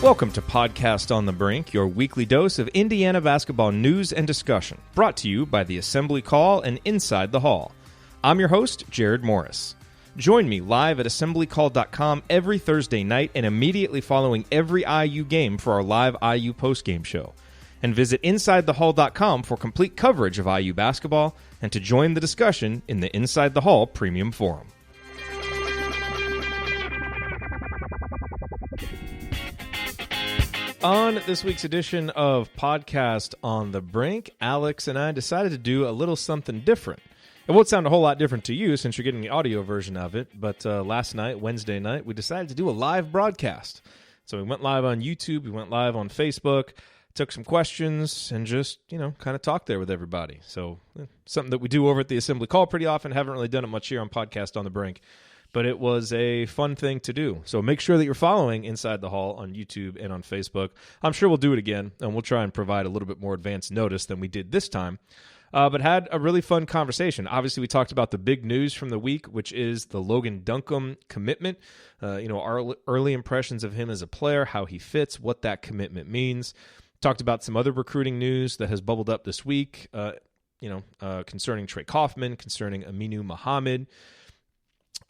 Welcome to Podcast on the Brink, your weekly dose of Indiana basketball news and discussion, brought to you by the Assembly Call and Inside the Hall. I'm your host, Jerod Morris. Join me live at assemblycall.com every Thursday night and immediately following every IU game for our live IU postgame show. And visit InsideTheHall.com for complete coverage of IU basketball and to join the discussion in the Inside the Hall Premium Forum. On this week's edition of Podcast on the Brink, Alex and I decided to do a little something different. It won't sound a whole lot different to you since you're getting the audio version of it, but last night, Wednesday night, we decided to do a live broadcast. So we went live on YouTube, we went live on Facebook, took some questions, and just, kind of talked there with everybody. So something that we do over at the Assembly Call pretty often, haven't really done it much here on Podcast on the Brink. But it was a fun thing to do. So make sure that you're following Inside the Hall on YouTube and on Facebook. I'm sure we'll do it again, and we'll try and provide a little bit more advance notice than we did this time. But had a really fun conversation. Obviously, we talked about the big news from the week, which is the Logan Duncomb commitment. Our early impressions of him as a player, how he fits, what that commitment means. Talked about some other recruiting news that has bubbled up this week, concerning Trey Kaufman, concerning Aminu Mohammed.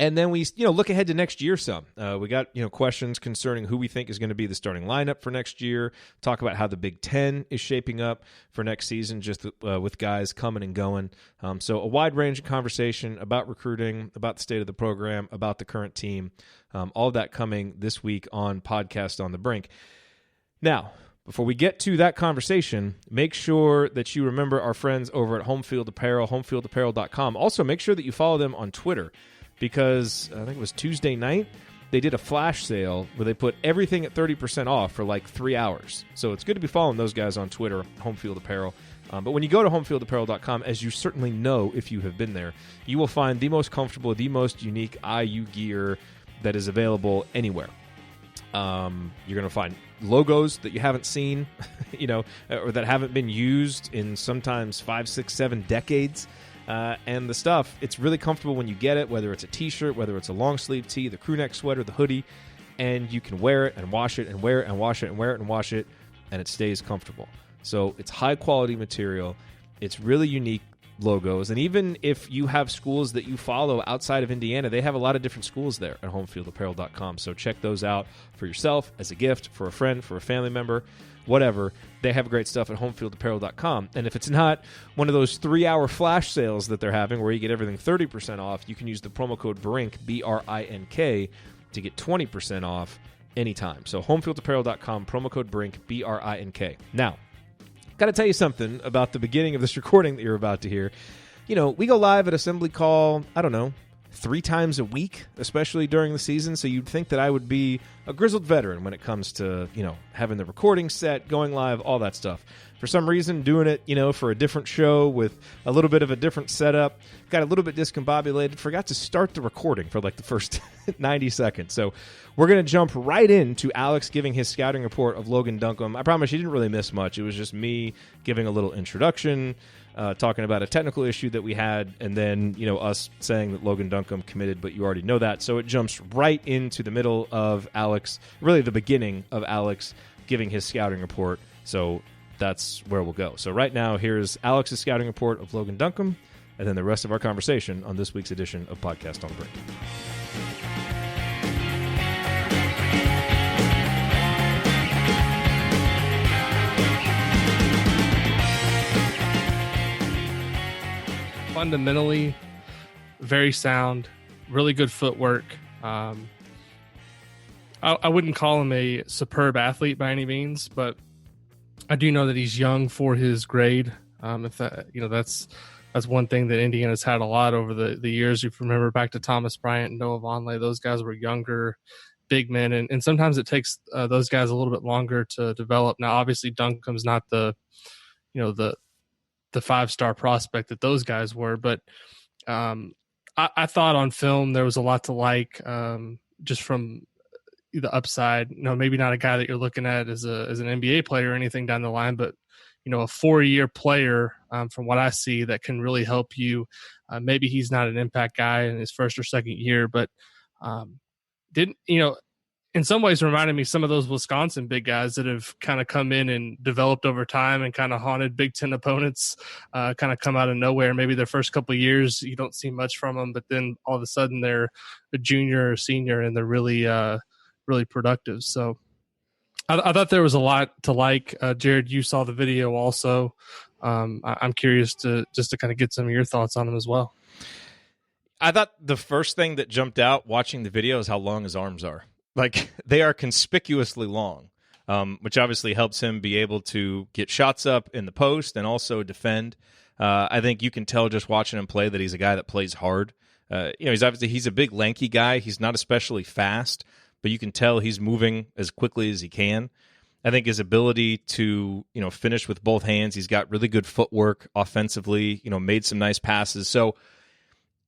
And then we, look ahead to next year some. We got, questions concerning who we think is going to be the starting lineup for next year. Talk about how the Big Ten is shaping up for next season, just with guys coming and going. So a wide range of conversation about recruiting, about the state of the program, about the current team. All of that coming this week on Podcast on the Brink. Now, before we get to that conversation, make sure that you remember our friends over at Home Field Apparel, homefieldapparel.com. Also, make sure that you follow them on Twitter, because I think it was Tuesday night, they did a flash sale where they put everything at 30% off for like 3 hours. So it's good to be following those guys on Twitter, Home Field Apparel. But when you go to homefieldapparel.com, as you certainly know if you have been there, you will find the most comfortable, the most unique IU gear that is available anywhere. You're going to find logos that you haven't seen, or that haven't been used in sometimes 5, 6, 7 decades. And the stuff, it's really comfortable when you get it, whether it's a t-shirt, whether it's a long sleeve tee, the crew neck sweater, the hoodie, and you can wear it and wash it and wear it and wash it and wear it and wash it, and it stays comfortable. So it's high quality material. It's really unique logos. And even if you have schools that you follow outside of Indiana, they have a lot of different schools there at homefieldapparel.com. So check those out for yourself, as a gift, for a friend, for a family member, whatever. They have great stuff at homefieldapparel.com. And if it's not one of those 3-hour flash sales that they're having where you get everything 30% off, you can use the promo code BRINK, B-R-I-N-K, to get 20% off anytime. So homefieldapparel.com, promo code BRINK, B-R-I-N-K. Now, got to tell you something about the beginning of this recording that you're about to hear. We go live at Assembly Call, 3 times a week, especially during the season. So you'd think that I would be a grizzled veteran when it comes to, having the recording set, going live, all that stuff. For some reason, doing it, for a different show with a little bit of a different setup, got a little bit discombobulated, forgot to start the recording for like the first 90 seconds. So we're going to jump right into Alex giving his scouting report of Logan Duncomb. I promise you didn't really miss much. It was just me giving a little introduction, talking about a technical issue that we had, and then, us saying that Logan Duncomb committed, but you already know that. So it jumps right into the middle of Alex, really the beginning of Alex giving his scouting report. So that's where we'll go. So right now, here's Alex's scouting report of Logan Duncomb, and then the rest of our conversation on this week's edition of Podcast on the Brink. Fundamentally, very sound, really good footwork. I wouldn't call him a superb athlete by any means, but I do know that he's young for his grade. If that, that's one thing that Indiana's had a lot over the years. If you remember back to Thomas Bryant and Noah Vonleh, those guys were younger, big men, and sometimes it takes those guys a little bit longer to develop. Now, obviously, Duncomb's not the 5-star prospect that those guys were, but I thought on film there was a lot to like, just from the upside. Maybe not a guy that you're looking at as an NBA player or anything down the line, but a 4-year player, from what I see, that can really help you. Maybe he's not an impact guy in his first or second year, but in some ways reminded me some of those Wisconsin big guys that have kind of come in and developed over time and kind of haunted Big Ten opponents, kind of come out of nowhere. Maybe their first couple of years, you don't see much from them, but then all of a sudden they're a junior or senior and they're really, really productive. So I thought there was a lot to like. Jerod, you saw the video also. I'm curious to kind of get some of your thoughts on him as well. I thought the first thing that jumped out watching the video is how long his arms are. Like, they are conspicuously long, which obviously helps him be able to get shots up in the post and also defend. I think you can tell just watching him play that he's a guy that plays hard. He's a big lanky guy. He's not especially fast, but you can tell he's moving as quickly as he can. I think his ability to, finish with both hands, he's got really good footwork offensively, made some nice passes. So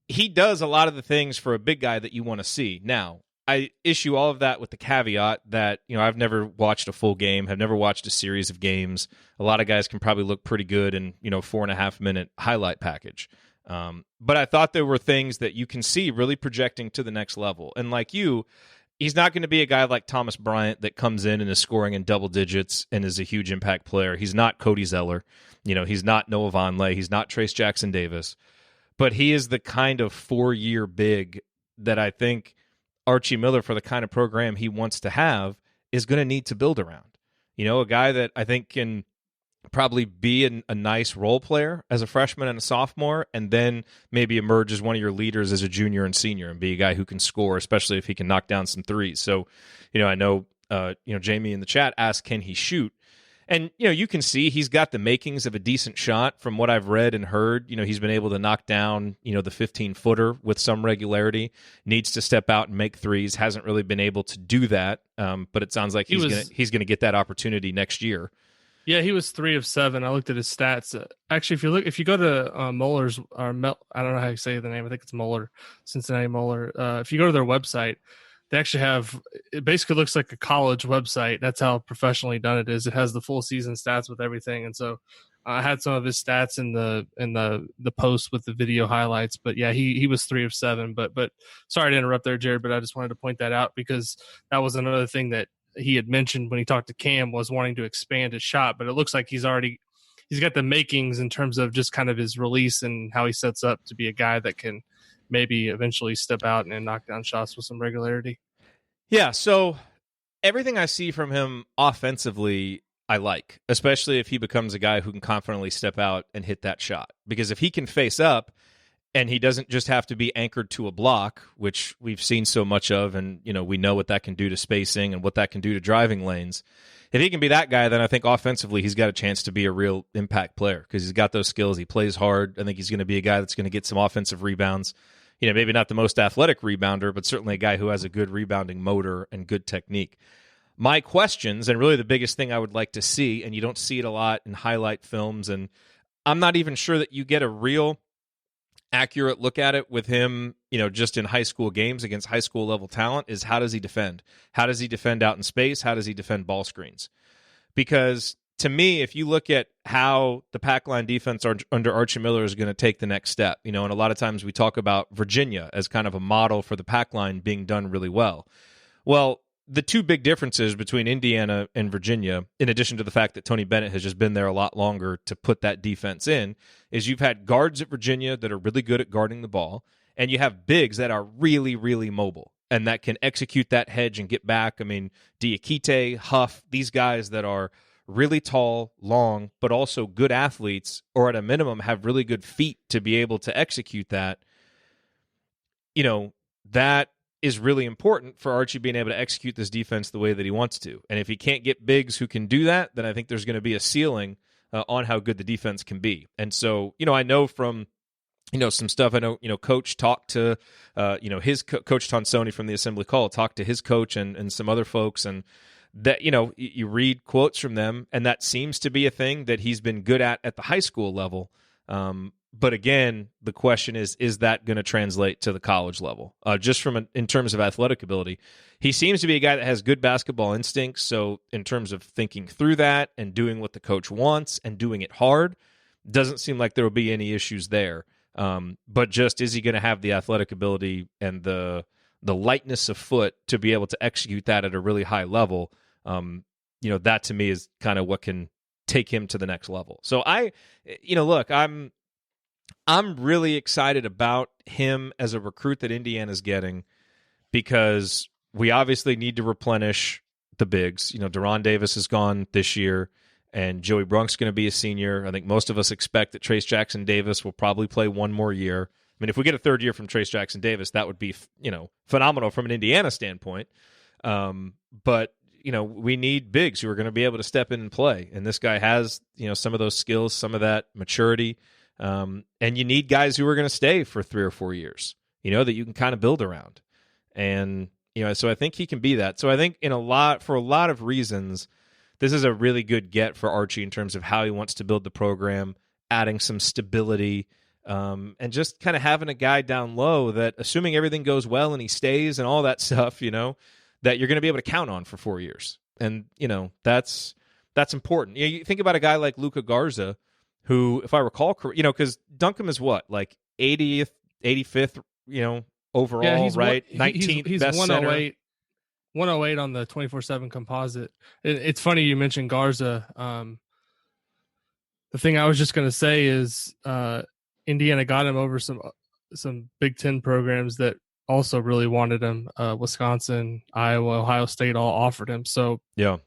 he does a lot of the things for a big guy that you want to see. Now, I issue all of that with the caveat that, I've never watched a full game, have never watched a series of games. A lot of guys can probably look pretty good in, 4.5-minute highlight package. But I thought there were things that you can see really projecting to the next level. And like you, he's not going to be a guy like Thomas Bryant that comes in and is scoring in double digits and is a huge impact player. He's not Cody Zeller. He's not Noah Vonleh. He's not Trace Jackson Davis. But he is the kind of 4-year big that I think Archie Miller, for the kind of program he wants to have, is going to need to build around. A guy that I think can probably be a nice role player as a freshman and a sophomore, and then maybe emerge as one of your leaders as a junior and senior and be a guy who can score, especially if he can knock down some threes. So, I know, Jamie in the chat asked, can he shoot? And, you can see he's got the makings of a decent shot from what I've read and heard. He's been able to knock down, the 15-footer with some regularity, needs to step out and make threes, hasn't really been able to do that. But it sounds like he's going to get that opportunity next year. Yeah, he was 3 of 7. I looked at his stats. Actually, if you go to Muller's, I don't know how you say the name. I think it's Muller, Cincinnati Muller. If you go to their website, they actually have, it basically looks like a college website. That's how professionally done it is. It has the full season stats with everything. And so I had some of his stats in the post with the video highlights. But yeah, he was 3 of 7. But sorry to interrupt there, Jerod, but I just wanted to point that out because that was another thing that he had mentioned when he talked to Cam, was wanting to expand his shot. But it looks like he's got the makings in terms of just kind of his release and how he sets up to be a guy that can maybe eventually step out and knock down shots with some regularity. Yeah, so everything I see from him offensively, I like, especially if he becomes a guy who can confidently step out and hit that shot. Because if he can face up and he doesn't just have to be anchored to a block, which we've seen so much of, and we know what that can do to spacing and what that can do to driving lanes. If he can be that guy, then I think offensively he's got a chance to be a real impact player because he's got those skills. He plays hard. I think he's going to be a guy that's going to get some offensive rebounds. Maybe not the most athletic rebounder, but certainly a guy who has a good rebounding motor and good technique. My questions, and really the biggest thing I would like to see, and you don't see it a lot in highlight films, and I'm not even sure that you get a real accurate look at it with him, just in high school games against high school level talent, is how does he defend? How does he defend out in space? How does he defend ball screens? Because to me, if you look at how the pack line defense under Archie Miller is going to take the next step, and a lot of times we talk about Virginia as kind of a model for the pack line being done really well. Well, the two big differences between Indiana and Virginia, in addition to the fact that Tony Bennett has just been there a lot longer to put that defense in, is you've had guards at Virginia that are really good at guarding the ball, and you have bigs that are really, really mobile and that can execute that hedge and get back. I mean, Diakite, Huff, these guys that are really tall, long, but also good athletes, or at a minimum have really good feet to be able to execute that. That is really important for Archie being able to execute this defense the way that he wants to. And if he can't get bigs who can do that, then I think there's going to be a ceiling on how good the defense can be. And so, I know from, some stuff, I know, Coach talked to, his Coach Tonsoni from the Assembly Call, talked to his coach and some other folks, and that, you read quotes from them, and that seems to be a thing that he's been good at the high school level. But again, the question is that going to translate to the college level? Just in terms of athletic ability, he seems to be a guy that has good basketball instincts. So in terms of thinking through that and doing what the coach wants and doing it hard, doesn't seem like there will be any issues there. But just, is he going to have the athletic ability and the the lightness of foot to be able to execute that at a really high level. That to me is kind of what can take him to the next level. So look, I'm really excited about him as a recruit that Indiana's getting, because we obviously need to replenish the bigs. Deron Davis is gone this year, and Joey Brunk's going to be a senior. I think most of us expect that Trace Jackson Davis will probably play one more year. I mean, if we get a third year from Trace Jackson Davis, that would be, phenomenal from an Indiana standpoint. But we need bigs who are going to be able to step in and play. And this guy has, some of those skills, some of that maturity. And you need guys who are going to stay for 3 or 4 years, that you can kind of build around. And, so I think he can be that. So I think for a lot of reasons, this is a really good get for Archie in terms of how he wants to build the program, adding some stability, and just kind of having a guy down low that, assuming everything goes well and he stays and all that stuff, that you're going to be able to count on for 4 years. And, that's important. You think about a guy like Luka Garza, who, if I recall, because Duncomb is what, like 80th, 85th, overall, yeah, he's right? 19th he's best 108, 108 on the 24/7 composite. It's funny you mentioned Garza. The thing I was just going to say is Indiana got him over some Big Ten programs that also really wanted him. Wisconsin, Iowa, Ohio State all offered him. So yeah,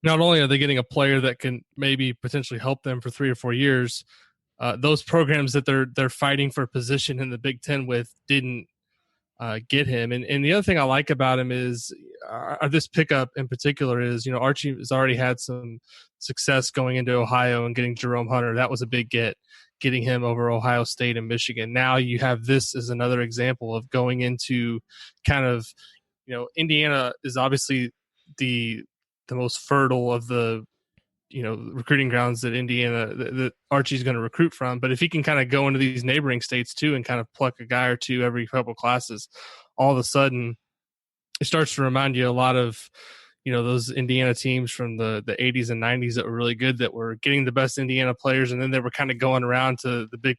not only are they getting a player that can maybe potentially help them for 3 or 4 years, those programs that they're fighting for position in the Big Ten with didn't get him. And the other thing I like about him is this pickup in particular is, Archie has already had some success going into Ohio and getting Jerome Hunter. That was a big getting him over Ohio State and Michigan. Now you have this as another example of going into kind of, Indiana is obviously the most fertile of the, recruiting grounds that Indiana, that Archie's going to recruit from. But if he can kind of go into these neighboring states too and kind of pluck a guy or two every couple classes, all of a sudden it starts to remind you a lot of, those Indiana teams from the 80s and 90s that were really good, that were getting the best Indiana players. And then they were kind of going around to the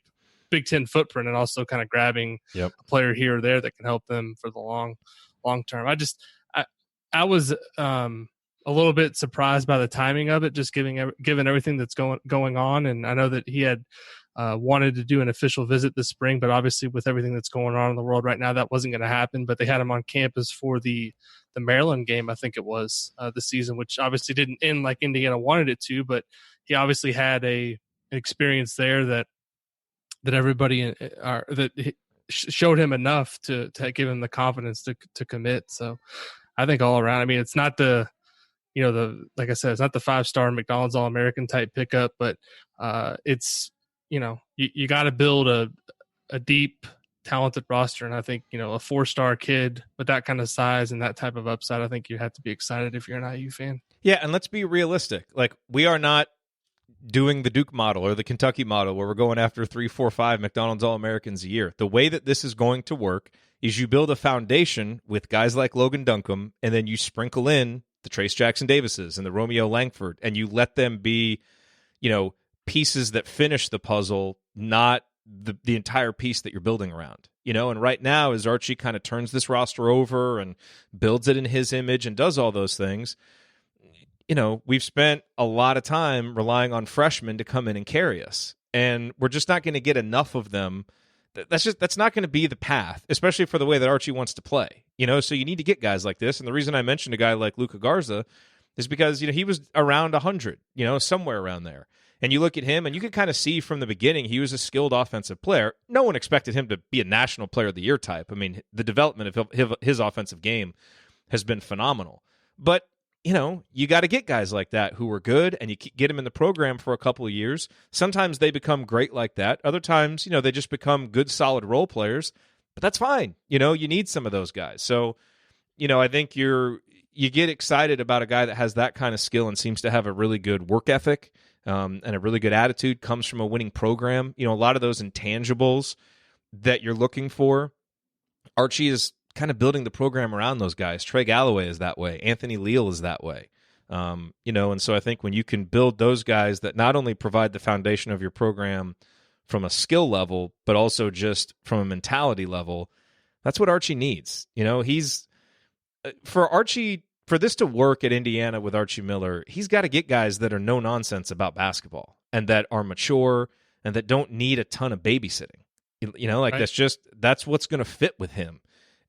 Big Ten footprint and also kind of grabbing a player here or there that can help them for the long term. I was, a little bit surprised by the timing of it, just given everything that's going on. And I know that he had wanted to do an official visit this spring, but obviously with everything that's going on in the world right now, that wasn't going to happen. But they had him on campus for the Maryland game, I think it was, this season, which obviously didn't end like Indiana wanted it to, but he obviously had an experience there that everybody that showed him enough to give him the confidence to commit. So I think all around, I mean, it's not like I said, it's not the 5-star McDonald's All-American type pickup, but it's, you got to build a deep, talented roster. And I think, a 4-star kid with that kind of size and that type of upside, I think you have to be excited if you're an IU fan. Yeah, and let's be realistic. Like, we are not doing the Duke model or the Kentucky model where we're going after 3, 4, 5 McDonald's All-Americans a year. The way that this is going to work is you build a foundation with guys like Logan Duncomb, and then you sprinkle in the Trace Jackson Davises and the Romeo Langford, and you let them be, pieces that finish the puzzle, not the entire piece that you're building around. And right now, as Archie kind of turns this roster over and builds it in his image and does all those things, we've spent a lot of time relying on freshmen to come in and carry us, and we're just not going to get enough of them. That's not going to be the path, especially for the way that Archie wants to play. So you need to get guys like this. And the reason I mentioned a guy like Luka Garza is because, he was around 100, somewhere around there. And you look at him and you can kind of see from the beginning, he was a skilled offensive player. No one expected him to be a national player of the year type. I mean, the development of his offensive game has been phenomenal. But, you got to get guys like that who are good, and you get them in the program for a couple of years. Sometimes they become great like that. Other times, they just become good, solid role players. But that's fine. You need some of those guys. So, I think you get excited about a guy that has that kind of skill and seems to have a really good work ethic and a really good attitude, comes from a winning program. A lot of those intangibles that you're looking for, Archie is kind of building the program around those guys. Trey Galloway is that way. Anthony Leal is that way. And so I think when you can build those guys that not only provide the foundation of your program from a skill level, but also just from a mentality level, That's what Archie needs. He's for this to work at Indiana with Archie Miller, he's got to get guys that are no nonsense about basketball and that are mature and that don't need a ton of babysitting. Right. That's what's going to fit with him.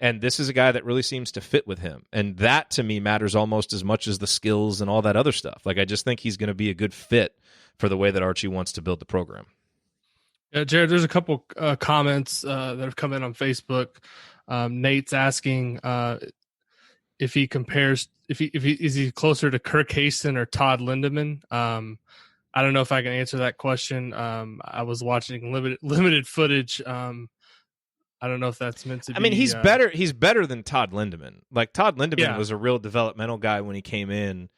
And this is a guy that really seems to fit with him. And that to me matters almost as much as the skills and all that other stuff. I just think he's going to be a good fit for the way that Archie wants to build the program. Yeah, Jerod, there's a couple comments that have come in on Facebook. Nate's asking if he compares, is he closer to Kirk Haston or Todd Lindemann? I don't know if I can answer that question. I was watching limited footage. I don't know if that's meant to be. I mean, he's better. He's better than Todd Lindemann. Todd Lindemann was a real developmental guy when he came in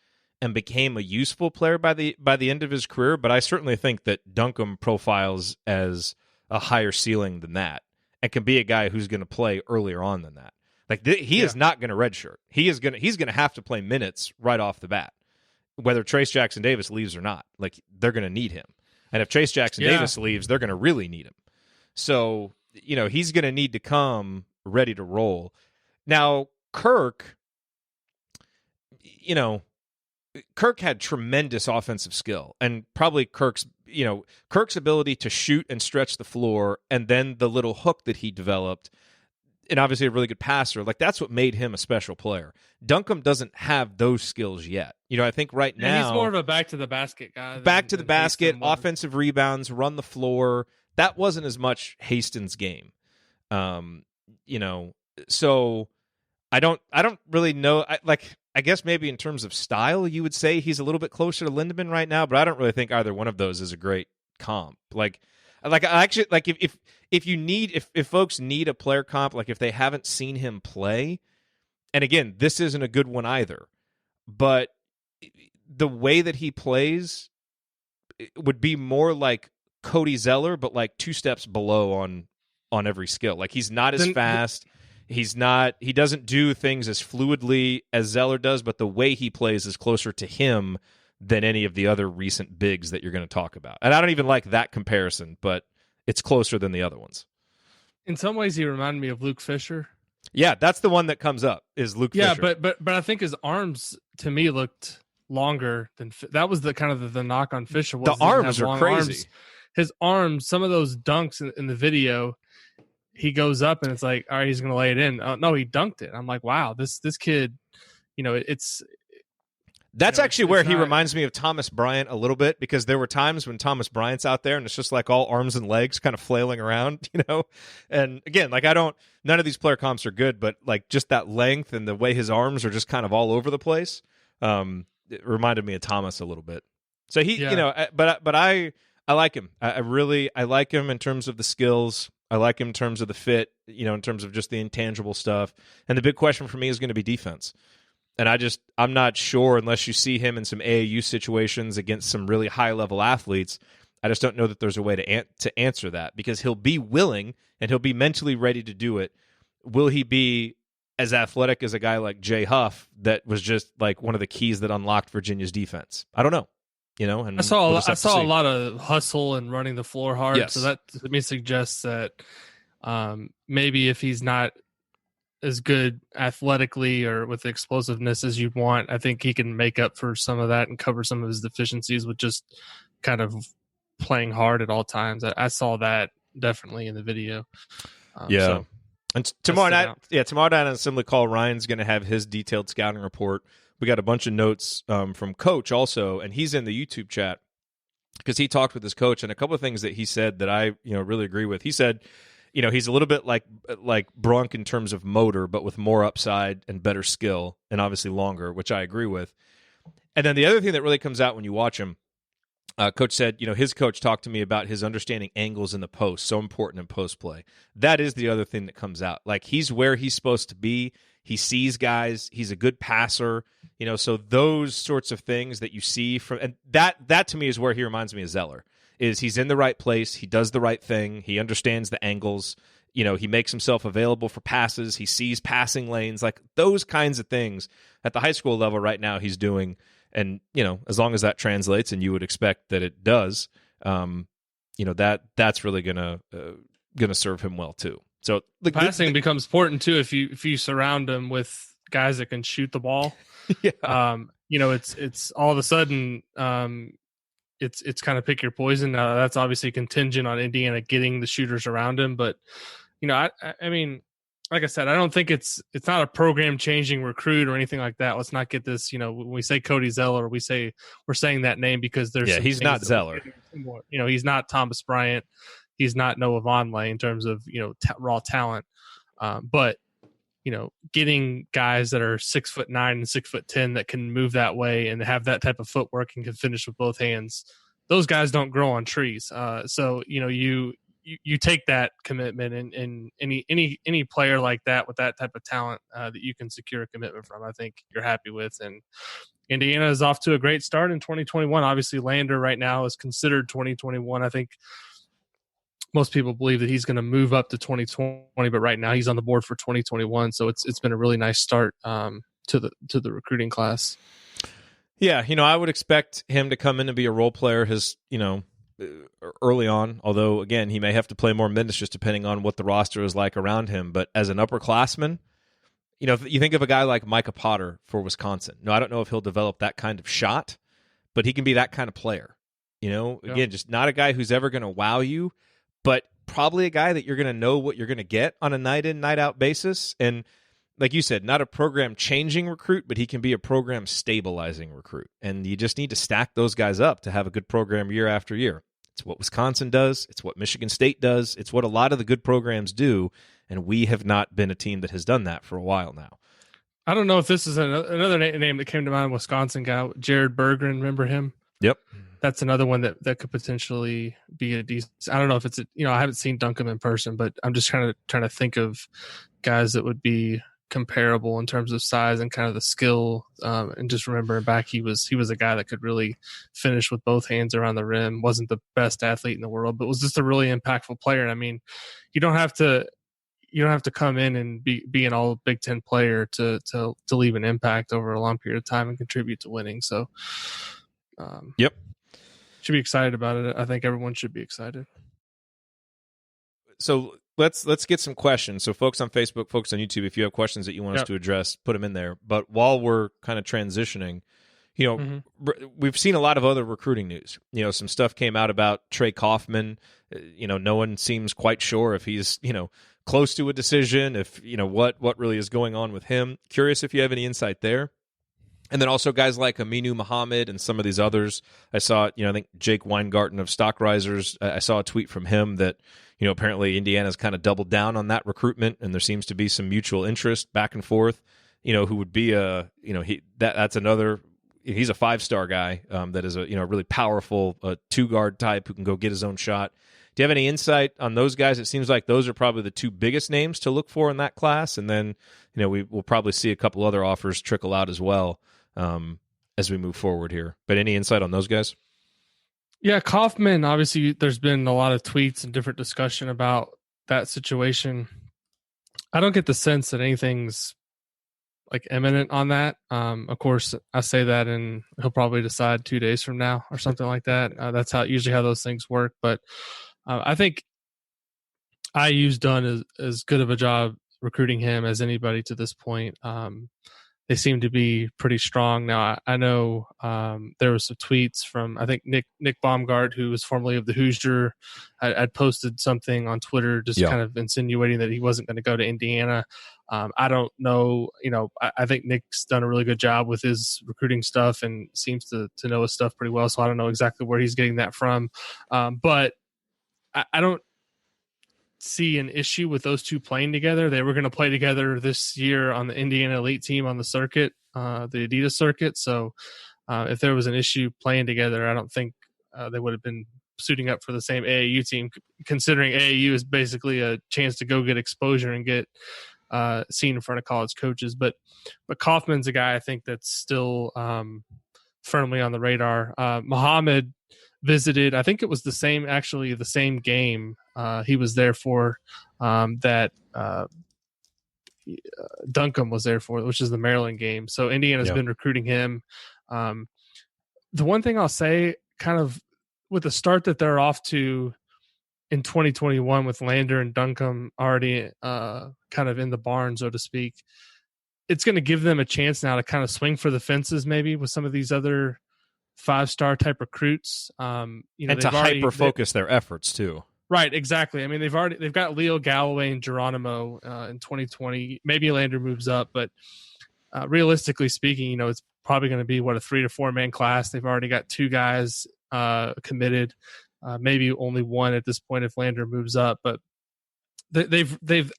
and became a useful player by the end of his career. But I certainly think that Duncomb profiles as a higher ceiling than that and can be a guy who's going to play earlier on than that. He is not going to redshirt. He's going to have to play minutes right off the bat, whether Trace Jackson Davis leaves or not. They're going to need him, and if Trace Jackson Davis leaves, they're going to really need him. So he's going to need to come ready to roll. Now Kirk had tremendous offensive skill, and probably Kirk's ability to shoot and stretch the floor, and then the little hook that he developed. And obviously a really good passer. That's what made him a special player. Duncomb doesn't have those skills yet. I think right now he's more of a back to the basket guy. Back to the basket, offensive rebounds, run the floor. That wasn't as much Haston's game. So I don't really know. I guess maybe in terms of style, you would say he's a little bit closer to Lindemann right now, but I don't really think either one of those is a great comp. If folks need a player comp, if they haven't seen him play, and again, this isn't a good one either, but the way that he plays would be more like Cody Zeller, but 2 steps below on every skill. He's not as fast. He doesn't do things as fluidly as Zeller does, but the way he plays is closer to him than any of the other recent bigs that you're going to talk about. And I don't even like that comparison, but it's closer than the other ones. In some ways, he reminded me of Luke Fisher. Yeah, that's the one that comes up is Luke Fisher. Yeah, but I think his arms to me looked longer than that was the kind of the knock on Fisher. The arms are crazy. Arms. His arms, some of those dunks in the video, he goes up and it's all right, he's going to lay it in. No, he dunked it. I'm like, wow, this kid, it's. That's actually where he reminds me of Thomas Bryant a little bit, because there were times when Thomas Bryant's out there and it's just all arms and legs kind of flailing around, And again, none of these player comps are good, but just that length and the way his arms are just kind of all over the place, it reminded me of Thomas a little bit. So but I like him. I like him in terms of the skills. I like him in terms of the fit, in terms of just the intangible stuff. And the big question for me is going to be defense. And I'm not sure, unless you see him in some AAU situations against some really high-level athletes, I just don't know that there's a way to answer that, because he'll be willing and he'll be mentally ready to do it. Will he be as athletic as a guy like Jay Huff that was just one of the keys that unlocked Virginia's defense? I don't know. And I saw a lot of hustle and running the floor hard. Yes. So that to me suggests that maybe if he's not as good athletically or with explosiveness as you'd want, I think he can make up for some of that and cover some of his deficiencies with just kind of playing hard at all times. I saw that definitely in the video. And tomorrow night on Assembly Call, Ryan's going to have his detailed scouting report. We got a bunch of notes from Coach also, and he's in the YouTube chat because he talked with his coach, and a couple of things that he said that I really agree with. He said, he's a little bit like Brink in terms of motor, but with more upside and better skill, and obviously longer, which I agree with. And then the other thing that really comes out when you watch him, Coach said, his coach talked to me about his understanding angles in the post, so important in post play. That is the other thing that comes out. He's where he's supposed to be. He sees guys. He's a good passer. So those sorts of things that you see from, and that to me is where he reminds me of Zeller. Is he's in the right place, he does the right thing, he understands the angles, he makes himself available for passes, he sees passing lanes, those kinds of things at the high school level right now he's doing. And, as long as that translates, and you would expect that it does, that's really gonna serve him well too. So passing becomes important too if you surround him with guys that can shoot the ball. Yeah. It's all of a sudden it's kind of pick your poison. Now that's obviously contingent on Indiana getting the shooters around him, but I mean, like I said, I don't think it's not a program changing recruit or anything like that. Let's not get this, when we say Cody Zeller, we're saying that name because there's he's not Zeller. He's not Thomas Bryant. He's not Noah Vonleh in terms of, raw talent. But getting guys that are 6'9" and 6'10" that can move that way and have that type of footwork and can finish with both hands, those guys don't grow on trees. So, you take that commitment and any player like that with that type of talent that you can secure a commitment from, I think you're happy with. And Indiana is off to a great start in 2021. Obviously, Lander right now is considered 2021. I think most people believe that he's going to move up to 2020, but right now he's on the board for 2021. So it's been a really nice start to the recruiting class. Yeah, I would expect him to come in and be a role player. Early on, although again he may have to play more minutes just depending on what the roster is like around him. But as an upperclassman, if you think of a guy like Micah Potter for Wisconsin. I don't know if he'll develop that kind of shot, but he can be that kind of player. Again, just not a guy who's ever going to wow you, but probably a guy that you're going to know what you're going to get on a night in, night out basis. And like you said, not a program changing recruit, but he can be a program stabilizing recruit. And you just need to stack those guys up to have a good program year after year. It's what Wisconsin does. It's what Michigan State does. It's what a lot of the good programs do, and we have not been a team that has done that for a while now. I don't know if this is another name that came to mind, Wisconsin guy, Jerod Berggren, remember him? Yep. That's another one that could potentially be a decent. I don't know if it's I haven't seen Duncomb in person, but I'm just trying to think of guys that would be comparable in terms of size and kind of the skill. And just remembering back, he was a guy that could really finish with both hands around the rim. Wasn't the best athlete in the world, but was just a really impactful player. And I mean, you don't have to come in and be an all Big Ten player to leave an impact over a long period of time and contribute to winning. So, yep. Should be excited about it. I think everyone should be excited. So let's get some questions. So folks on Facebook, folks on YouTube, if you have questions that you want us to address, put them in there. But while we're kind of transitioning, we've seen a lot of other recruiting news. Some stuff came out about Trey Kaufman. No one seems quite sure if he's, close to a decision, if, what really is going on with him. Curious if you have any insight there. And then also guys like Aminu, Mohammed, and some of these others. I saw, I think Jake Weingarten of Stock Risers, I saw a tweet from him that, apparently Indiana's kind of doubled down on that recruitment, and there seems to be some mutual interest back and forth. Who would be that's another. He's a 5-star guy that is a really powerful 2-guard type who can go get his own shot. Do you have any insight on those guys? It seems like those are probably the two biggest names to look for in that class, and then we will probably see a couple other offers trickle out as well as we move forward here. But any insight on those guys? Yeah, Kaufman, obviously there's been a lot of tweets and different discussion about that situation. I don't get the sense that anything's like imminent on that. Of course, I say that and he'll probably decide 2 days from now or something like that. That's usually how those things work. But I think IU's done as good of a job recruiting him as anybody to this point. They seem to be pretty strong. Now, I know there was some tweets from, I think, Nick Baumgart, who was formerly of the Hoosier. I'd posted something on Twitter just kind of insinuating that he wasn't going to go to Indiana. I don't know. I think Nick's done a really good job with his recruiting stuff and seems to know his stuff pretty well. So I don't know exactly where he's getting that from. But I don't see an issue with those two playing together. They were going to play together this year on the Indiana Elite team on the circuit, the Adidas circuit. So if there was an issue playing together, I don't think they would have been suiting up for the same AAU team, considering AAU is basically a chance to go get exposure and get seen in front of college coaches. But Kaufman's a guy I think that's still firmly on the radar. Mohammed visited, I think it was the same game he was there for that Duncomb was there for, which is the Maryland game. So Indiana's been recruiting him. The one thing I'll say, kind of with the start that they're off to, in 2021 with Lander and Duncomb already kind of in the barn, so to speak, it's going to give them a chance now to kind of swing for the fences maybe with some of these other 5-star type recruits. And to hyper focus their efforts too. Right, exactly. I mean, they've got Leo Galloway and Geronimo in 2020. Maybe Lander moves up, but realistically speaking, it's probably going to be a 3 to 4 man class. They've already got 2 guys committed, maybe only 1 at this point if Lander moves up. But they've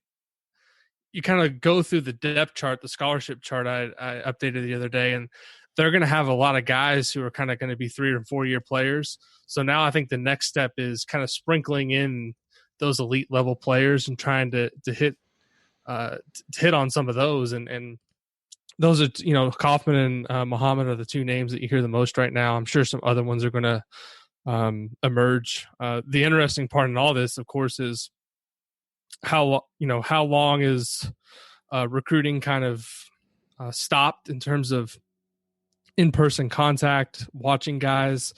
you kind of go through the depth chart, the scholarship chart I updated the other day, and they're going to have a lot of guys who are kind of going to be 3 or 4 year players. So now I think the next step is kind of sprinkling in those elite level players and trying to hit on some of those. And those are, Kaufman and Mohammed are the 2 names that you hear the most right now. I'm sure some other ones are going to emerge. The interesting part in all this, of course, is how long is recruiting kind of stopped in terms of in-person contact, watching guys.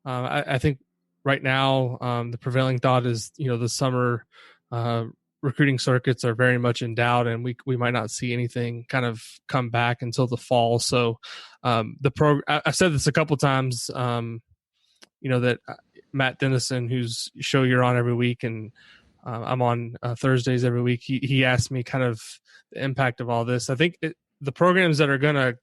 I think right now the prevailing thought is, the summer recruiting circuits are very much in doubt, and we might not see anything kind of come back until the fall. So I've said this a couple times, that Matt Dennison, whose show you're on every week, and I'm on Thursdays every week, he asked me kind of the impact of all this. I think the programs that are going to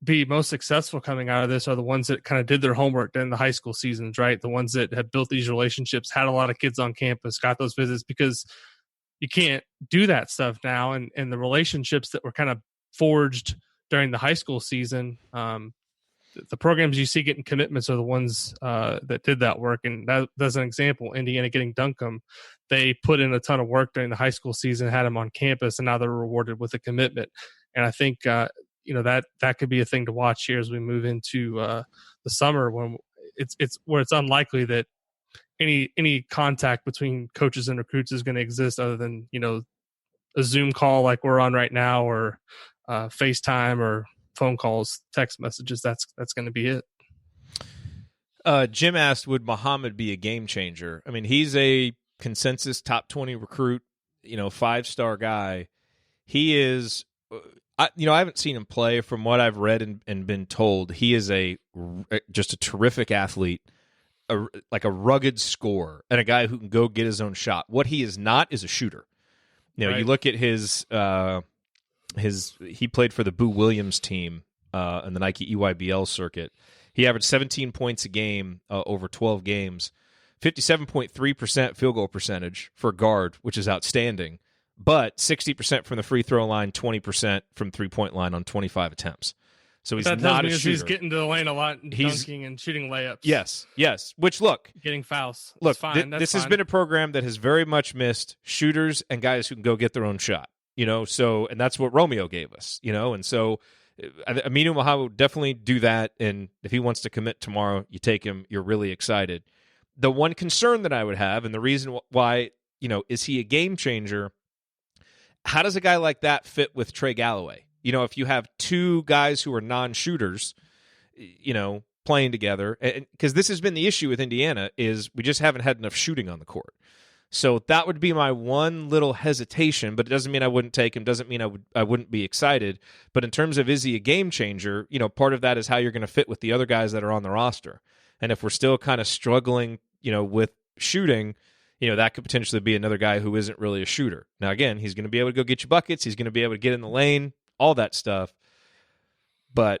be most successful coming out of this are the ones that kind of did their homework during the high school seasons, right? The ones that have built these relationships, had a lot of kids on campus, got those visits, because you can't do that stuff now. And the relationships that were kind of forged during the high school season, the programs you see getting commitments are the ones that did that work. And that's an example. Indiana getting Duncomb, they put in a ton of work during the high school season, had them on campus, and now they're rewarded with a commitment. And I think that could be a thing to watch here as we move into the summer, when it's where it's unlikely that any contact between coaches and recruits is going to exist other than a Zoom call like we're on right now, or FaceTime, or phone calls, text messages. That's going to be it. Jim asked, would Mohammed be a game changer? I mean, he's a consensus top 20 recruit, 5-star guy. He is. I haven't seen him play. From what I've read and been told, he is just a terrific athlete, like a rugged scorer, and a guy who can go get his own shot. What he is not is a shooter. Right. You look at his he played for the Boo Williams team in the Nike EYBL circuit. He averaged 17 points a game over 12 games, 57.3% field goal percentage for a guard, which is outstanding. But 60% from the free throw line, 20% from three-point line on 25 attempts. So he's not a shooter. He's getting to the lane a lot, and dunking and shooting layups. Yes. Which, look. Getting fouls. Look, this has been a program that has very much missed shooters and guys who can go get their own shot. And that's what Romeo gave us, and so Aminu Mohammed would definitely do that. And if he wants to commit tomorrow, you take him, you're really excited. The one concern that I would have, and the reason why, is he a game changer? How does a guy like that fit with Trey Galloway? If you have 2 guys who are non-shooters, playing together, because this has been the issue with Indiana, is we just haven't had enough shooting on the court. So that would be my one little hesitation, but it doesn't mean I wouldn't take him, doesn't mean I wouldn't be excited. But in terms of, is he a game changer, part of that is how you're going to fit with the other guys that are on the roster. And if we're still kind of struggling, with shooting, that could potentially be another guy who isn't really a shooter. Now, again, he's going to be able to go get you buckets. He's going to be able to get in the lane, all that stuff. But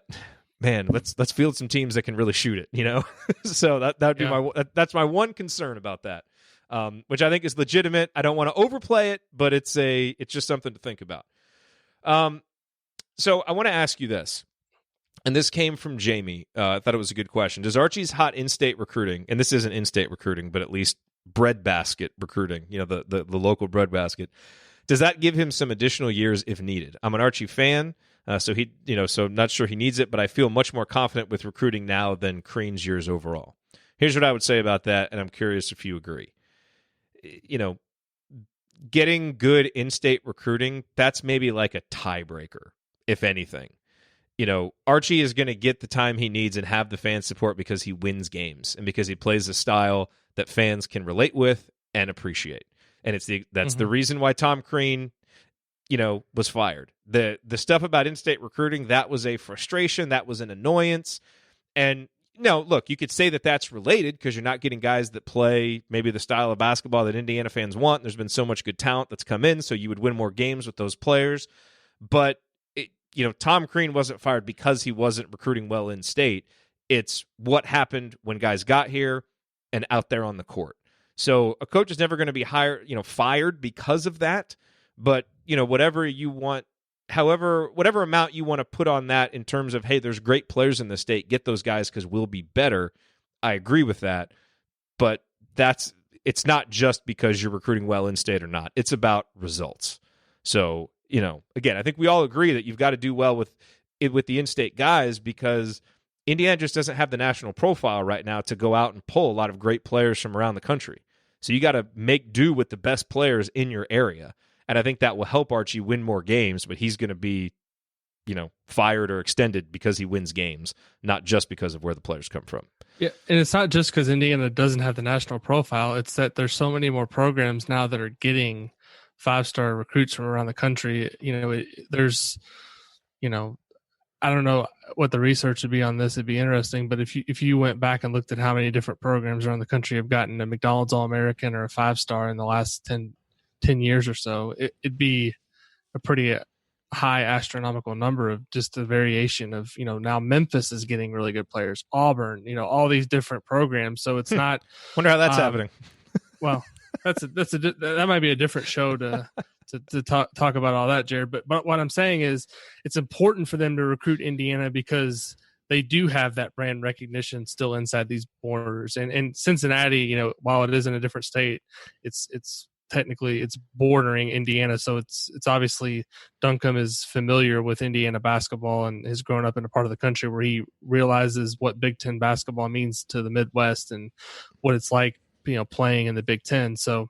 man, let's field some teams that can really shoot it, So that would be that's my one concern about that, which I think is legitimate. I don't want to overplay it, but it's just something to think about. So I want to ask you this, and this came from Jamie. I thought it was a good question. Does Archie's hot in-state recruiting, and this isn't in-state recruiting, but at least breadbasket recruiting, the local breadbasket, does that give him some additional years if needed? I'm an Archie fan, so I'm not sure he needs it, but I feel much more confident with recruiting now than Crean's years overall. Here's what I would say about that, and I'm curious if you agree. Getting good in-state recruiting, that's maybe like a tiebreaker, if anything. Archie is going to get the time he needs and have the fan support because he wins games and because he plays a style that fans can relate with and appreciate. And that's the reason why Tom Crean, was fired. The stuff about in-state recruiting, that was a frustration, that was an annoyance. And look, you could say that that's related because you're not getting guys that play maybe the style of basketball that Indiana fans want. There's been so much good talent that's come in, so you would win more games with those players. But Tom Crean wasn't fired because he wasn't recruiting well in state. It's what happened when guys got here and out there on the court. So a coach is never going to be fired because of that. But whatever you want, whatever amount you want to put on that in terms of, hey, there's great players in the state, get those guys because we'll be better. I agree with that. But it's not just because you're recruiting well in state or not. It's about results. So, again, I think we all agree that you've got to do well with the in-state guys because Indiana just doesn't have the national profile right now to go out and pull a lot of great players from around the country. So you got to make do with the best players in your area. And I think that will help Archie win more games, but he's going to be, fired or extended because he wins games, not just because of where the players come from. Yeah, and it's not just because Indiana doesn't have the national profile. It's that there's so many more programs now that are getting 5-star recruits from around the country. There's, I don't know what the research would be on this. It'd be interesting, but if you went back and looked at how many different programs around the country have gotten a McDonald's All-American or a 5-star in the last 10 years or so, it'd be a pretty high astronomical number of just the variation of, now Memphis is getting really good players, Auburn, all these different programs. So it's not. Wonder how that's happening. Well, that might be a different show to talk about all that, Jerod. But what I'm saying is it's important for them to recruit Indiana because they do have that brand recognition still inside these borders. And Cincinnati, while it is in a different state, it's technically it's bordering Indiana. So it's obviously Duncomb is familiar with Indiana basketball and has grown up in a part of the country where he realizes what Big Ten basketball means to the Midwest and what it's like, playing in the Big Ten. So,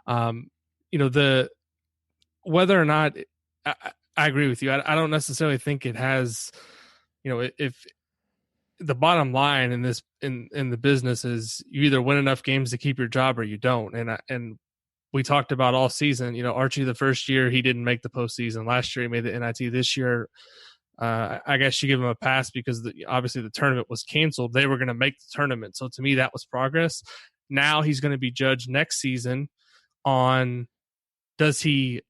the whether or not I agree with you, I don't necessarily think it has, if the bottom line in this in the business is you either win enough games to keep your job or you don't. And we talked about all season, Archie, the first year he didn't make the postseason. Last year he made the NIT. This year, I guess you give him a pass because obviously the tournament was canceled. They were going to make the tournament. So to me, that was progress. Now he's going to be judged next season on, does he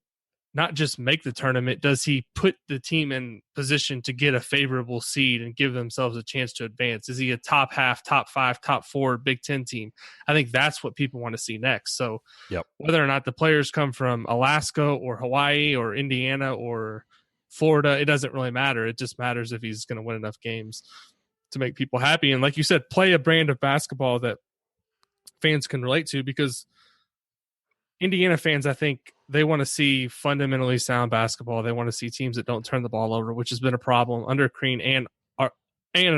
not just make the tournament, does he put the team in position to get a favorable seed and give themselves a chance to advance? Is he a top half, top 5, top 4 Big Ten team? I think that's what people want to see next. So whether or not the players come from Alaska or Hawaii or Indiana or Florida, it doesn't really matter. It just matters if he's going to win enough games to make people happy. And like you said, play a brand of basketball that fans can relate to, because Indiana fans, I think they want to see fundamentally sound basketball. They want to see teams that don't turn the ball over, which has been a problem under Crean and at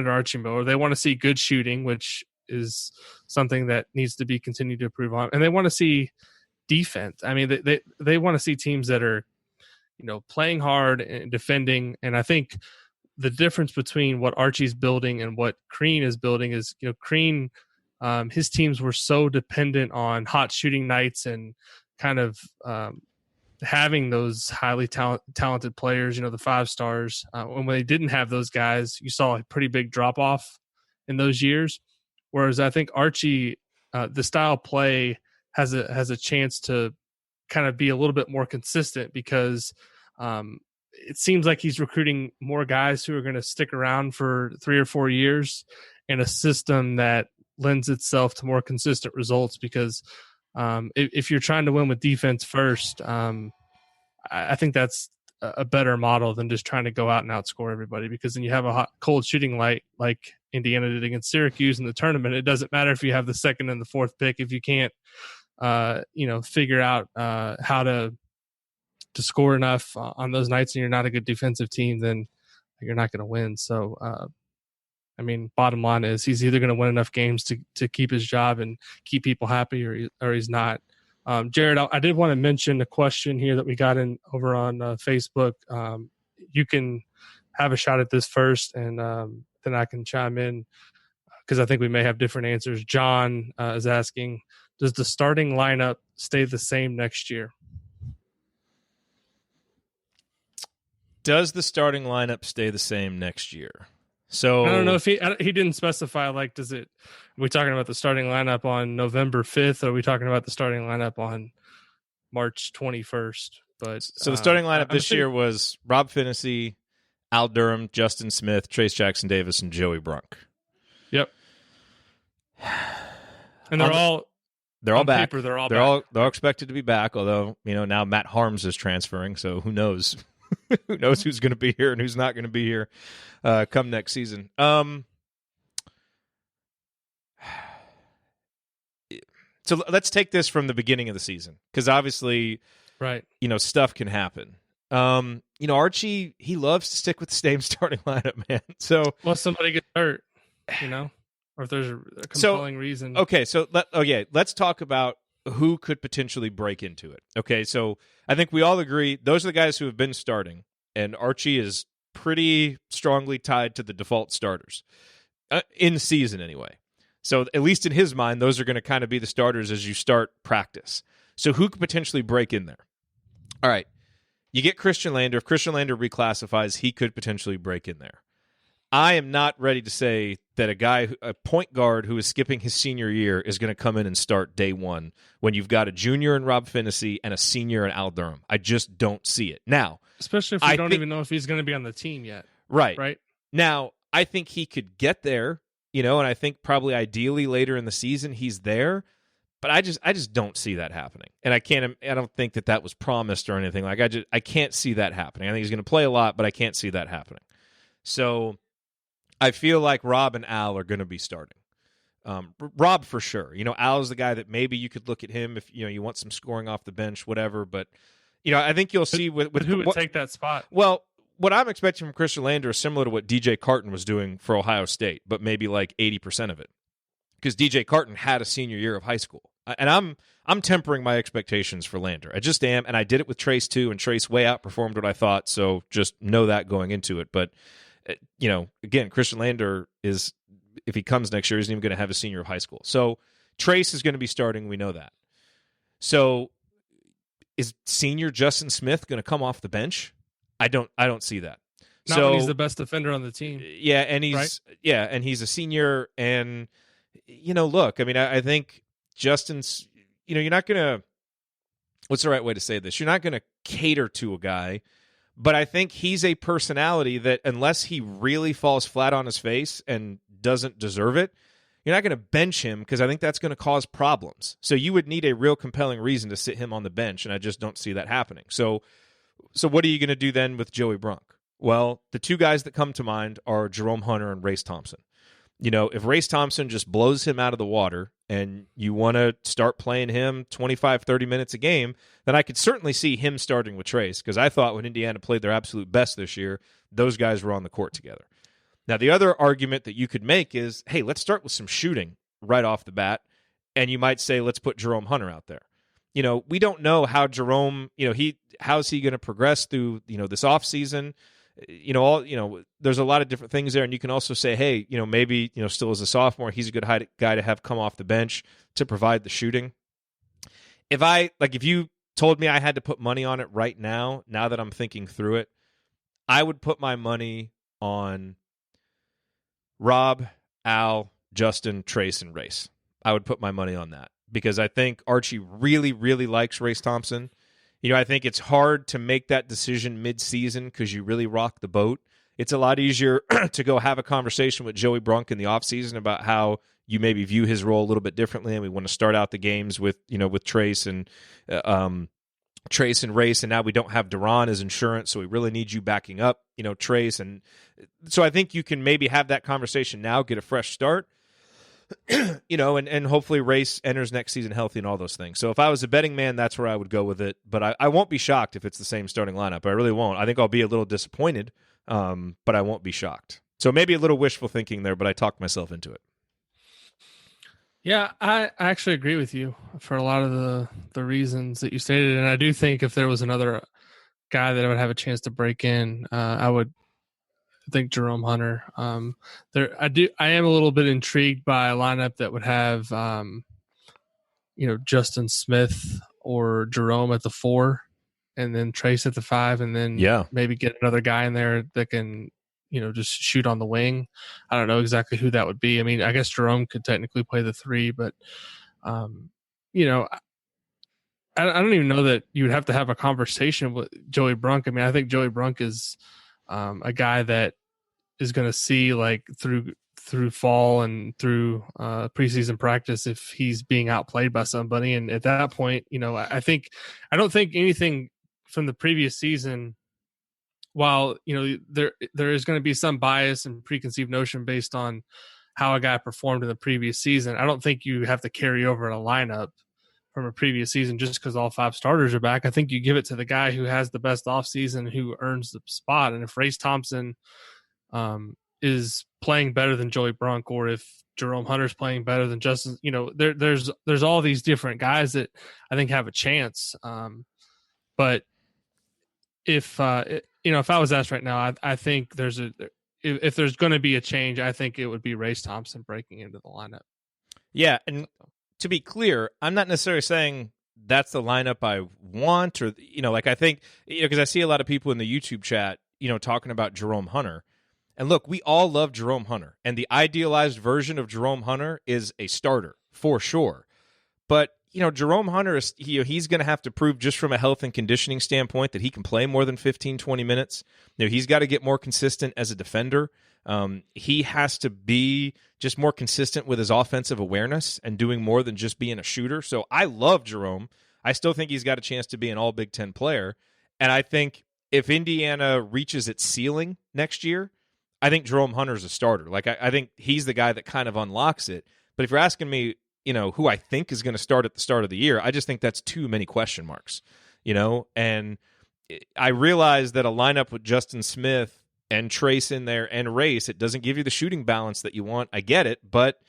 Archie Miller. They want to see good shooting, which is something that needs to be continued to improve on. And they want to see defense. I mean, they want to see teams that are, playing hard and defending. And I think the difference between what Archie's building and what Crean is building is, Crean, his teams were so dependent on hot shooting nights and kind of having those highly talented players, the 5-stars. When they didn't have those guys, you saw a pretty big drop off in those years. Whereas I think Archie, the style play has a chance to kind of be a little bit more consistent because it seems like he's recruiting more guys who are going to stick around for 3 or 4 years in a system that lends itself to more consistent results. Because if you're trying to win with defense first, I think that's a better model than just trying to go out and outscore everybody, because then you have a cold shooting light like Indiana did against Syracuse in the tournament. It doesn't matter if you have the 2nd and the 4th pick. If you can't, figure out how to score enough on those nights and you're not a good defensive team, then you're not going to win. So, bottom line is he's either going to win enough games to keep his job and keep people happy, or he's not. Jerod, I did want to mention a question here that we got in over on Facebook. You can have a shot at this first, and then I can chime in because I think we may have different answers. John is asking, Does the starting lineup stay the same next year? Does the starting lineup stay the same next year? So I don't know if he didn't specify, like, are we talking about the starting lineup on November 5th, or are we talking about the starting lineup on March 21st? But so the starting lineup this year was Rob Finney, Al Durham, Justin Smith, Trace Jackson Davis, and Joey Brunk. Yep. And they're all back. Paper, they're all expected to be back, although, now Matt Harms is transferring, so who knows? Who knows who's going to be here and who's not going to be here come next season. So let's take this from the beginning of the season, because obviously, right, stuff can happen. Archie, he loves to stick with the same starting lineup, man. So, well, somebody gets hurt, or if there's a compelling reason. Okay, so let's talk about who could potentially break into it. Okay, so I think we all agree those are the guys who have been starting, and Archie is pretty strongly tied to the default starters in season anyway. So at least in his mind, those are going to kind of be the starters as you start practice. So who could potentially break in there? All right, you get Christian Lander. If Christian Lander reclassifies, he could potentially break in there. I am not ready to say that a point guard who is skipping his senior year is going to come in and start day one when you've got a junior in Rob Finney and a senior in Al Durham. I just don't see it. Now, especially if we don't even know if he's going to be on the team yet. Right. Now, I think he could get there, and I think probably ideally later in the season he's there, but I just don't see that happening. And I don't think that was promised or anything. Like I can't see that happening. I think he's going to play a lot, but I can't see that happening. So I feel like Rob and Al are going to be starting. Rob for sure. Al's the guy that maybe you could look at him if you want some scoring off the bench, whatever. But I think you'll see with who would take that spot. Well, what I'm expecting from Christian Lander is similar to what DJ Carton was doing for Ohio State, but maybe like 80% of it, because DJ Carton had a senior year of high school, and I'm tempering my expectations for Lander. I just am, and I did it with Trace too, and Trace way outperformed what I thought. So just know that going into it, but. Again, Christian Lander is, if he comes next year, isn't even going to have a senior of high school. So Trace is going to be starting. We know that. So is senior Justin Smith going to come off the bench? I don't see that. Not when he's the best defender on the team. Yeah, and he's a senior. And look, I think Justin's. You're not going to. What's the right way to say this? You're not going to cater to a guy. But I think he's a personality that unless he really falls flat on his face and doesn't deserve it, you're not going to bench him, because I think that's going to cause problems. So you would need a real compelling reason to sit him on the bench, and I just don't see that happening. So what are you going to do then with Joey Brunk? Well, the two guys that come to mind are Jerome Hunter and Race Thompson. If Race Thompson just blows him out of the water and you want to start playing him 25, 30 minutes a game, then I could certainly see him starting with Trace, because I thought when Indiana played their absolute best this year, those guys were on the court together. Now, the other argument that you could make is, hey, let's start with some shooting right off the bat, and you might say, let's put Jerome Hunter out there. We don't know how Jerome, how's he going to progress through, this offseason. There's a lot of different things there, and you can also say, hey, maybe, still as a sophomore, he's a good guy to have come off the bench to provide the shooting. If you told me I had to put money on it right now that I'm thinking through it, I would put my money on Rob, Al, Justin, Trace, and Race. I would put my money on that, because I think Archie really, really likes Race Thompson. I think it's hard to make that decision mid-season because you really rock the boat. It's a lot easier to go have a conversation with Joey Brunk in the offseason about how you maybe view his role a little bit differently, and we want to start out the games with Trace and Race, and now we don't have Duran as insurance, so we really need you backing up, Trace. And so I think you can maybe have that conversation now, get a fresh start. And hopefully Race enters next season healthy and all those things. So if I was a betting man, that's where I would go with it. But I won't be shocked if it's the same starting lineup. I really won't. I think I'll be a little disappointed, but I won't be shocked. So maybe a little wishful thinking there, but I talked myself into it. Yeah, I actually agree with you for a lot of the reasons that you stated. And I do think if there was another guy that I would have a chance to break in, I would think Jerome Hunter. I am a little bit intrigued by a lineup that would have Justin Smith or Jerome at the 4, and then Trace at the 5, and then maybe get another guy in there that can, just shoot on the wing. I don't know exactly who that would be. I mean, I guess Jerome could technically play the 3, but, I don't even know that you would have to have a conversation with Joey Brunk. I mean, I think Joey Brunk is a guy that is going to see like through fall and through preseason practice if he's being outplayed by somebody. And at that point, I don't think anything from the previous season, while, there is going to be some bias and preconceived notion based on how a guy performed in the previous season. I don't think you have to carry over a lineup from a previous season just because all 5 starters are back. I think you give it to the guy who has the best offseason, who earns the spot. And if Race Thompson is playing better than Joey Brunk, or if Jerome Hunter's playing better than Justin, there's all these different guys that I think have a chance. But if I was asked right now, I think if there's going to be a change, I think it would be Race Thompson breaking into the lineup. Yeah, and to be clear, I'm not necessarily saying that's the lineup I want, or I think because I see a lot of people in the YouTube chat, talking about Jerome Hunter. And look, we all love Jerome Hunter, and the idealized version of Jerome Hunter is a starter for sure. But Jerome Hunter is he's going to have to prove, just from a health and conditioning standpoint, that he can play more than 15, 20 minutes. He's got to get more consistent as a defender. He has to be just more consistent with his offensive awareness and doing more than just being a shooter. So I love Jerome. I still think he's got a chance to be an all Big Ten player. And I think if Indiana reaches its ceiling next year, I think Jerome Hunter's a starter. I think he's the guy that kind of unlocks it. But if you're asking me, who I think is going to start at the start of the year, I just think that's too many question marks, And I realize that a lineup with Justin Smith and Trace in there and Race, it doesn't give you the shooting balance that you want. I get it, but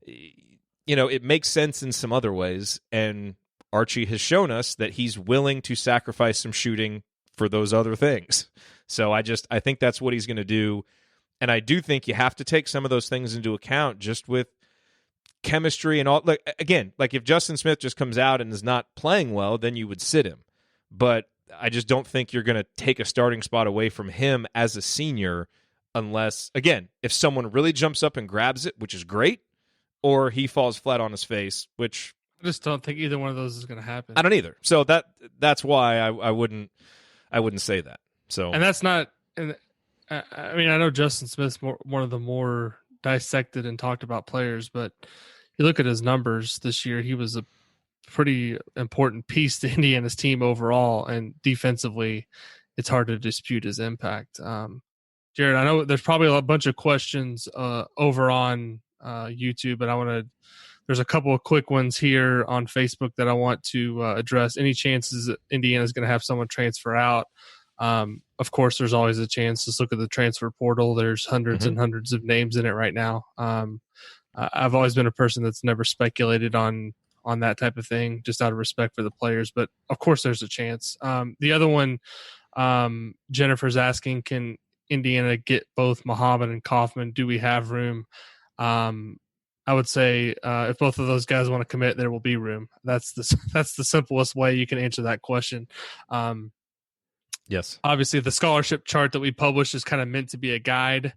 it makes sense in some other ways. And Archie has shown us that he's willing to sacrifice some shooting for those other things. So I think that's what he's going to do. And I do think you have to take some of those things into account, just with chemistry and all. Like if Justin Smith just comes out and is not playing well, then you would sit him. But I just don't think you're going to take a starting spot away from him as a senior unless, again, if someone really jumps up and grabs it, which is great, or he falls flat on his face, which I just don't think either one of those is going to happen. I don't either. So that's why I wouldn't say that. So, and that's not. And I mean, I know Justin Smith's one of the more dissected and talked about players, but you look at his numbers this year, he was a pretty important piece to Indiana's team overall, and defensively, it's hard to dispute his impact. Jerod, I know there's probably a bunch of questions over on YouTube, but there's a couple of quick ones here on Facebook that I want to address. Any chances that Indiana's going to have someone transfer out? Of course, there's always a chance. Just look at the transfer portal. There's hundreds and hundreds of names in it right now. I've always been a person that's never speculated on that type of thing, just out of respect for the players. But of course, there's a chance. The other one, Jennifer's asking, can Indiana get both Mohammed and Kaufman? Do we have room? I would say if both of those guys want to commit, there will be room. That's the simplest way you can answer that question. Yes. Obviously, the scholarship chart that we published is kind of meant to be a guide,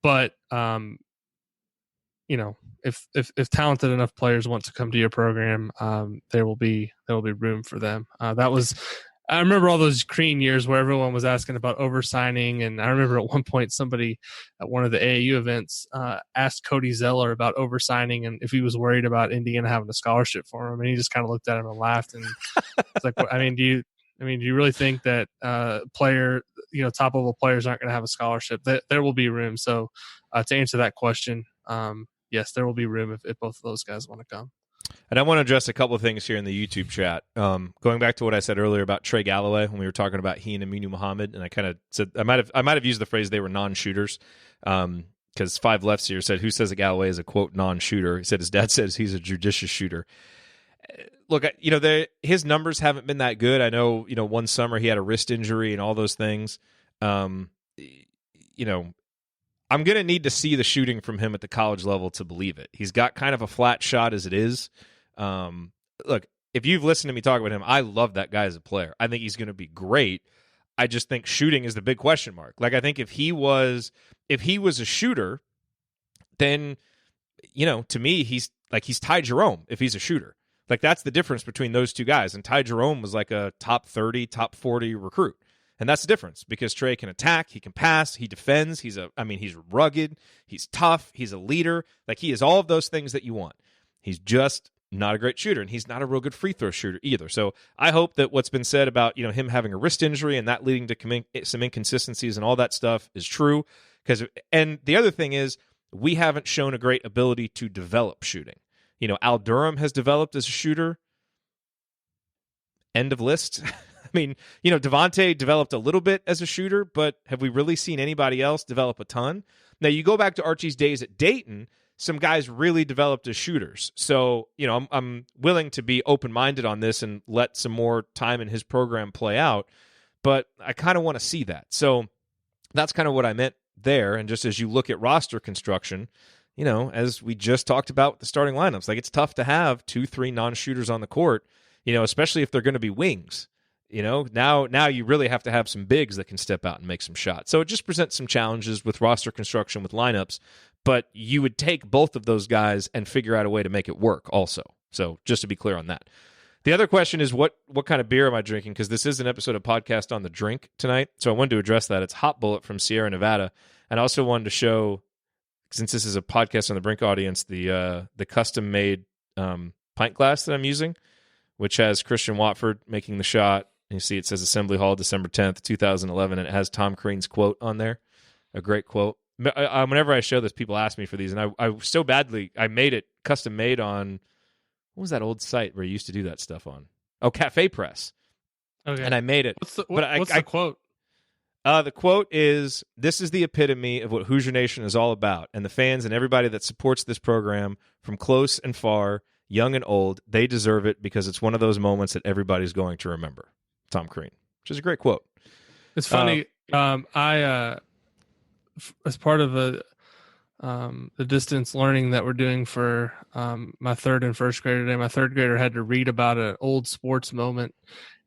but if talented enough players want to come to your program, there will be room for them. I remember all those Crean years where everyone was asking about oversigning, and I remember at one point somebody at one of the AAU events asked Cody Zeller about oversigning and if he was worried about Indiana having a scholarship for him, and he just kind of looked at him and laughed. And it's like, do you really think that top level players aren't going to have a scholarship? There will be room. So to answer that question, yes, there will be room if both of those guys want to come. And I want to address a couple of things here in the YouTube chat. Going back to what I said earlier about Trey Galloway when we were talking about he and Aminu Mohammed, and I kind of said I might have used the phrase they were non-shooters, because Five Lefts here said, who says that Galloway is a quote non-shooter? He said his dad says he's a judicious shooter. Look, his numbers haven't been that good. I know, one summer he had a wrist injury and all those things. I'm going to need to see the shooting from him at the college level to believe it. He's got kind of a flat shot as it is. look, if you've listened to me talk about him, I love that guy as a player. I think he's going to be great. I just think shooting is the big question mark. Like, I think if he was a shooter, then, to me, he's Ty Jerome if he's a shooter. Like, that's the difference between those two guys. And Ty Jerome was like a top 30, top 40 recruit. And that's the difference because Trey can attack, he can pass, he defends. He's rugged, he's tough, he's a leader. Like, he is all of those things that you want. He's just not a great shooter, and he's not a real good free throw shooter either. So I hope that what's been said about him having a wrist injury and that leading to some inconsistencies and all that stuff is true. And the other thing is we haven't shown a great ability to develop shooting. Al Durham has developed as a shooter. End of list. I mean, Devontae developed a little bit as a shooter, but have we really seen anybody else develop a ton? Now, you go back to Archie's days at Dayton, some guys really developed as shooters. So, I'm willing to be open-minded on this and let some more time in his program play out, but I kind of want to see that. So that's kind of what I meant there. And just as you look at roster construction, as we just talked about with the starting lineups, like, it's tough to have 2-3 non-shooters on the court, especially if they're going to be wings. Now you really have to have some bigs that can step out and make some shots. So it just presents some challenges with roster construction, with lineups, but you would take both of those guys and figure out a way to make it work also. So just to be clear on that. The other question is what kind of beer am I drinking? Because this is an episode of Podcast on the Drink tonight, so I wanted to address that. It's Hot Bullet from Sierra Nevada, and I also wanted to show, since this is a Podcast on the Brink audience, the custom-made pint glass that I'm using, which has Christian Watford making the shot. You see it says Assembly Hall, December 10th, 2011, and it has Tom Crean's quote on there, a great quote. Whenever I show this, people ask me for these, and I made it custom made on, what was that old site where you used to do that stuff on? Oh, Cafe Press. Okay. And I made it. What's the quote? The quote is, "This is the epitome of what Hoosier Nation is all about, and the fans and everybody that supports this program from close and far, young and old, they deserve it because it's one of those moments that everybody's going to remember." Tom Crean, which is a great quote. It's funny. I as part of the distance learning that we're doing for my third and first grader today, my third grader had to read about an old sports moment,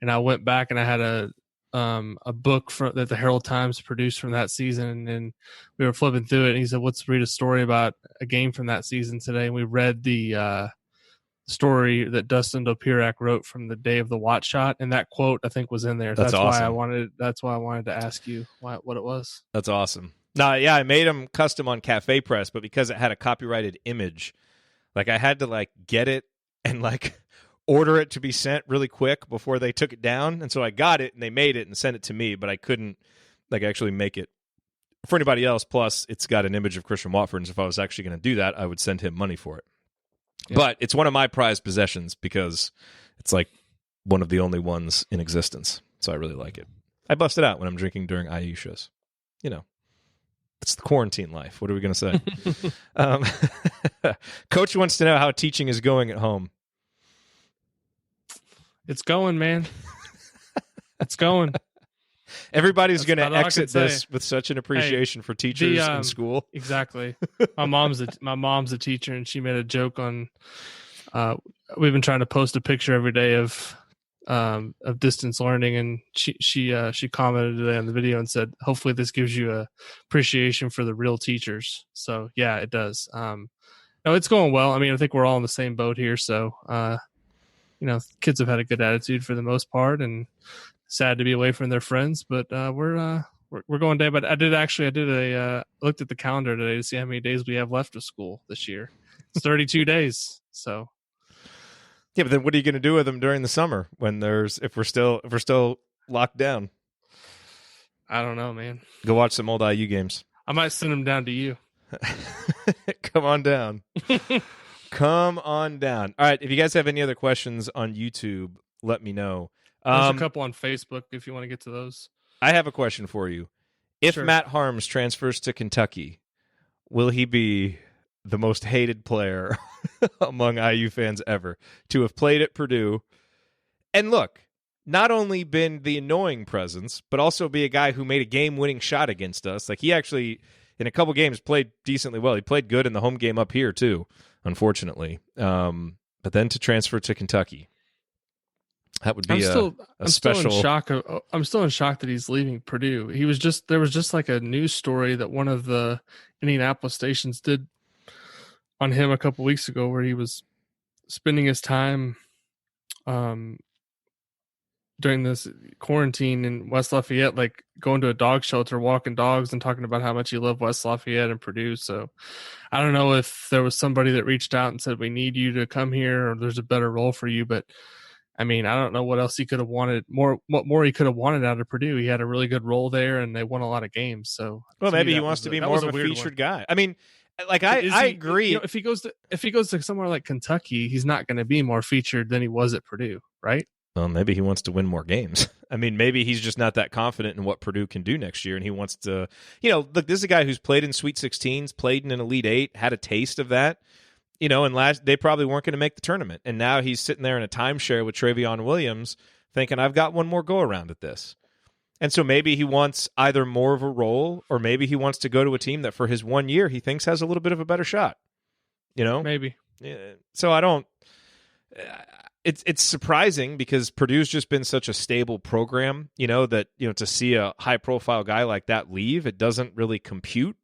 and I went back and I had a book that the Herald Times produced from that season, and we were flipping through it, and he said, "Let's read a story about a game from that season today." And we read the story that Dustin Dopirak wrote from the day of the watch shot, and that quote I think was in there. That's awesome. That's why I wanted to ask you what it was. That's awesome. No, yeah, I made them custom on Cafe Press, but because it had a copyrighted image, like, I had to get it and order it to be sent really quick before they took it down. And so I got it and they made it and sent it to me, but I couldn't actually make it for anybody else. Plus, it's got an image of Christian Watford, and so if I was actually going to do that, I would send him money for it. Yeah. But it's one of my prized possessions because it's one of the only ones in existence. So I really like it. I bust it out when I'm drinking during IU shows. It's the quarantine life. What are we going to say? Coach wants to know how teaching is going at home. It's going, man. It's going. Everybody's going to exit this with such an appreciation for teachers in school. Exactly. My mom's a teacher, and she made a joke on. We've been trying to post a picture every day of distance learning, and she commented today on the video and said, "Hopefully, this gives you a appreciation for the real teachers." So yeah, it does. No, it's going well. I mean, I think we're all in the same boat here. So kids have had a good attitude for the most part, and sad to be away from their friends, but we're going day. But I looked at the calendar today to see how many days we have left of school this year. It's 32 days. So yeah, but then what are you going to do with them during the summer if we're still locked down? I don't know, man. Go watch some old IU games. I might send them down to you. Come on down. Come on down. All right. If you guys have any other questions on YouTube, let me know. There's a couple on Facebook if you want to get to those. I have a question for you. If Sure. Matt Harms transfers to Kentucky, will he be the most hated player among IU fans ever to have played at Purdue? And look, not only been the annoying presence, but also be a guy who made a game-winning shot against us. He actually, in a couple games, played decently well. He played good in the home game up here, too, unfortunately. but then to transfer to Kentucky. That would be I'm special. still in shock. I'm still in shock that he's leaving Purdue. There was just like a news story that one of the Indianapolis stations did on him a couple weeks ago, where he was spending his time during this quarantine in West Lafayette, like going to a dog shelter, walking dogs, and talking about how much he loved West Lafayette and Purdue. So I don't know if there was somebody that reached out and said, we need you to come here, or there's a better role for you. But I mean, I don't know what else he could have wanted, what more he could have wanted out of Purdue. He had a really good role there, and they won a lot of games. So, well, maybe he wants to be more of a featured guy. I mean, like I agree. If he goes to somewhere like Kentucky, he's not going to be more featured than he was at Purdue, right? Well, maybe he wants to win more games. I mean, maybe he's just not that confident in what Purdue can do next year, and he wants to, look, this is a guy who's played in Sweet 16s, played in an Elite Eight, had a taste of that. And they probably weren't going to make the tournament. And now he's sitting there in a timeshare with Trevion Williams thinking, I've got one more go around at this. And so maybe he wants either more of a role, or maybe he wants to go to a team that for his 1 year he thinks has a little bit of a better shot. Maybe. Yeah. So I don't. It's surprising because Purdue's just been such a stable program, that to see a high profile guy like that leave, it doesn't really compute.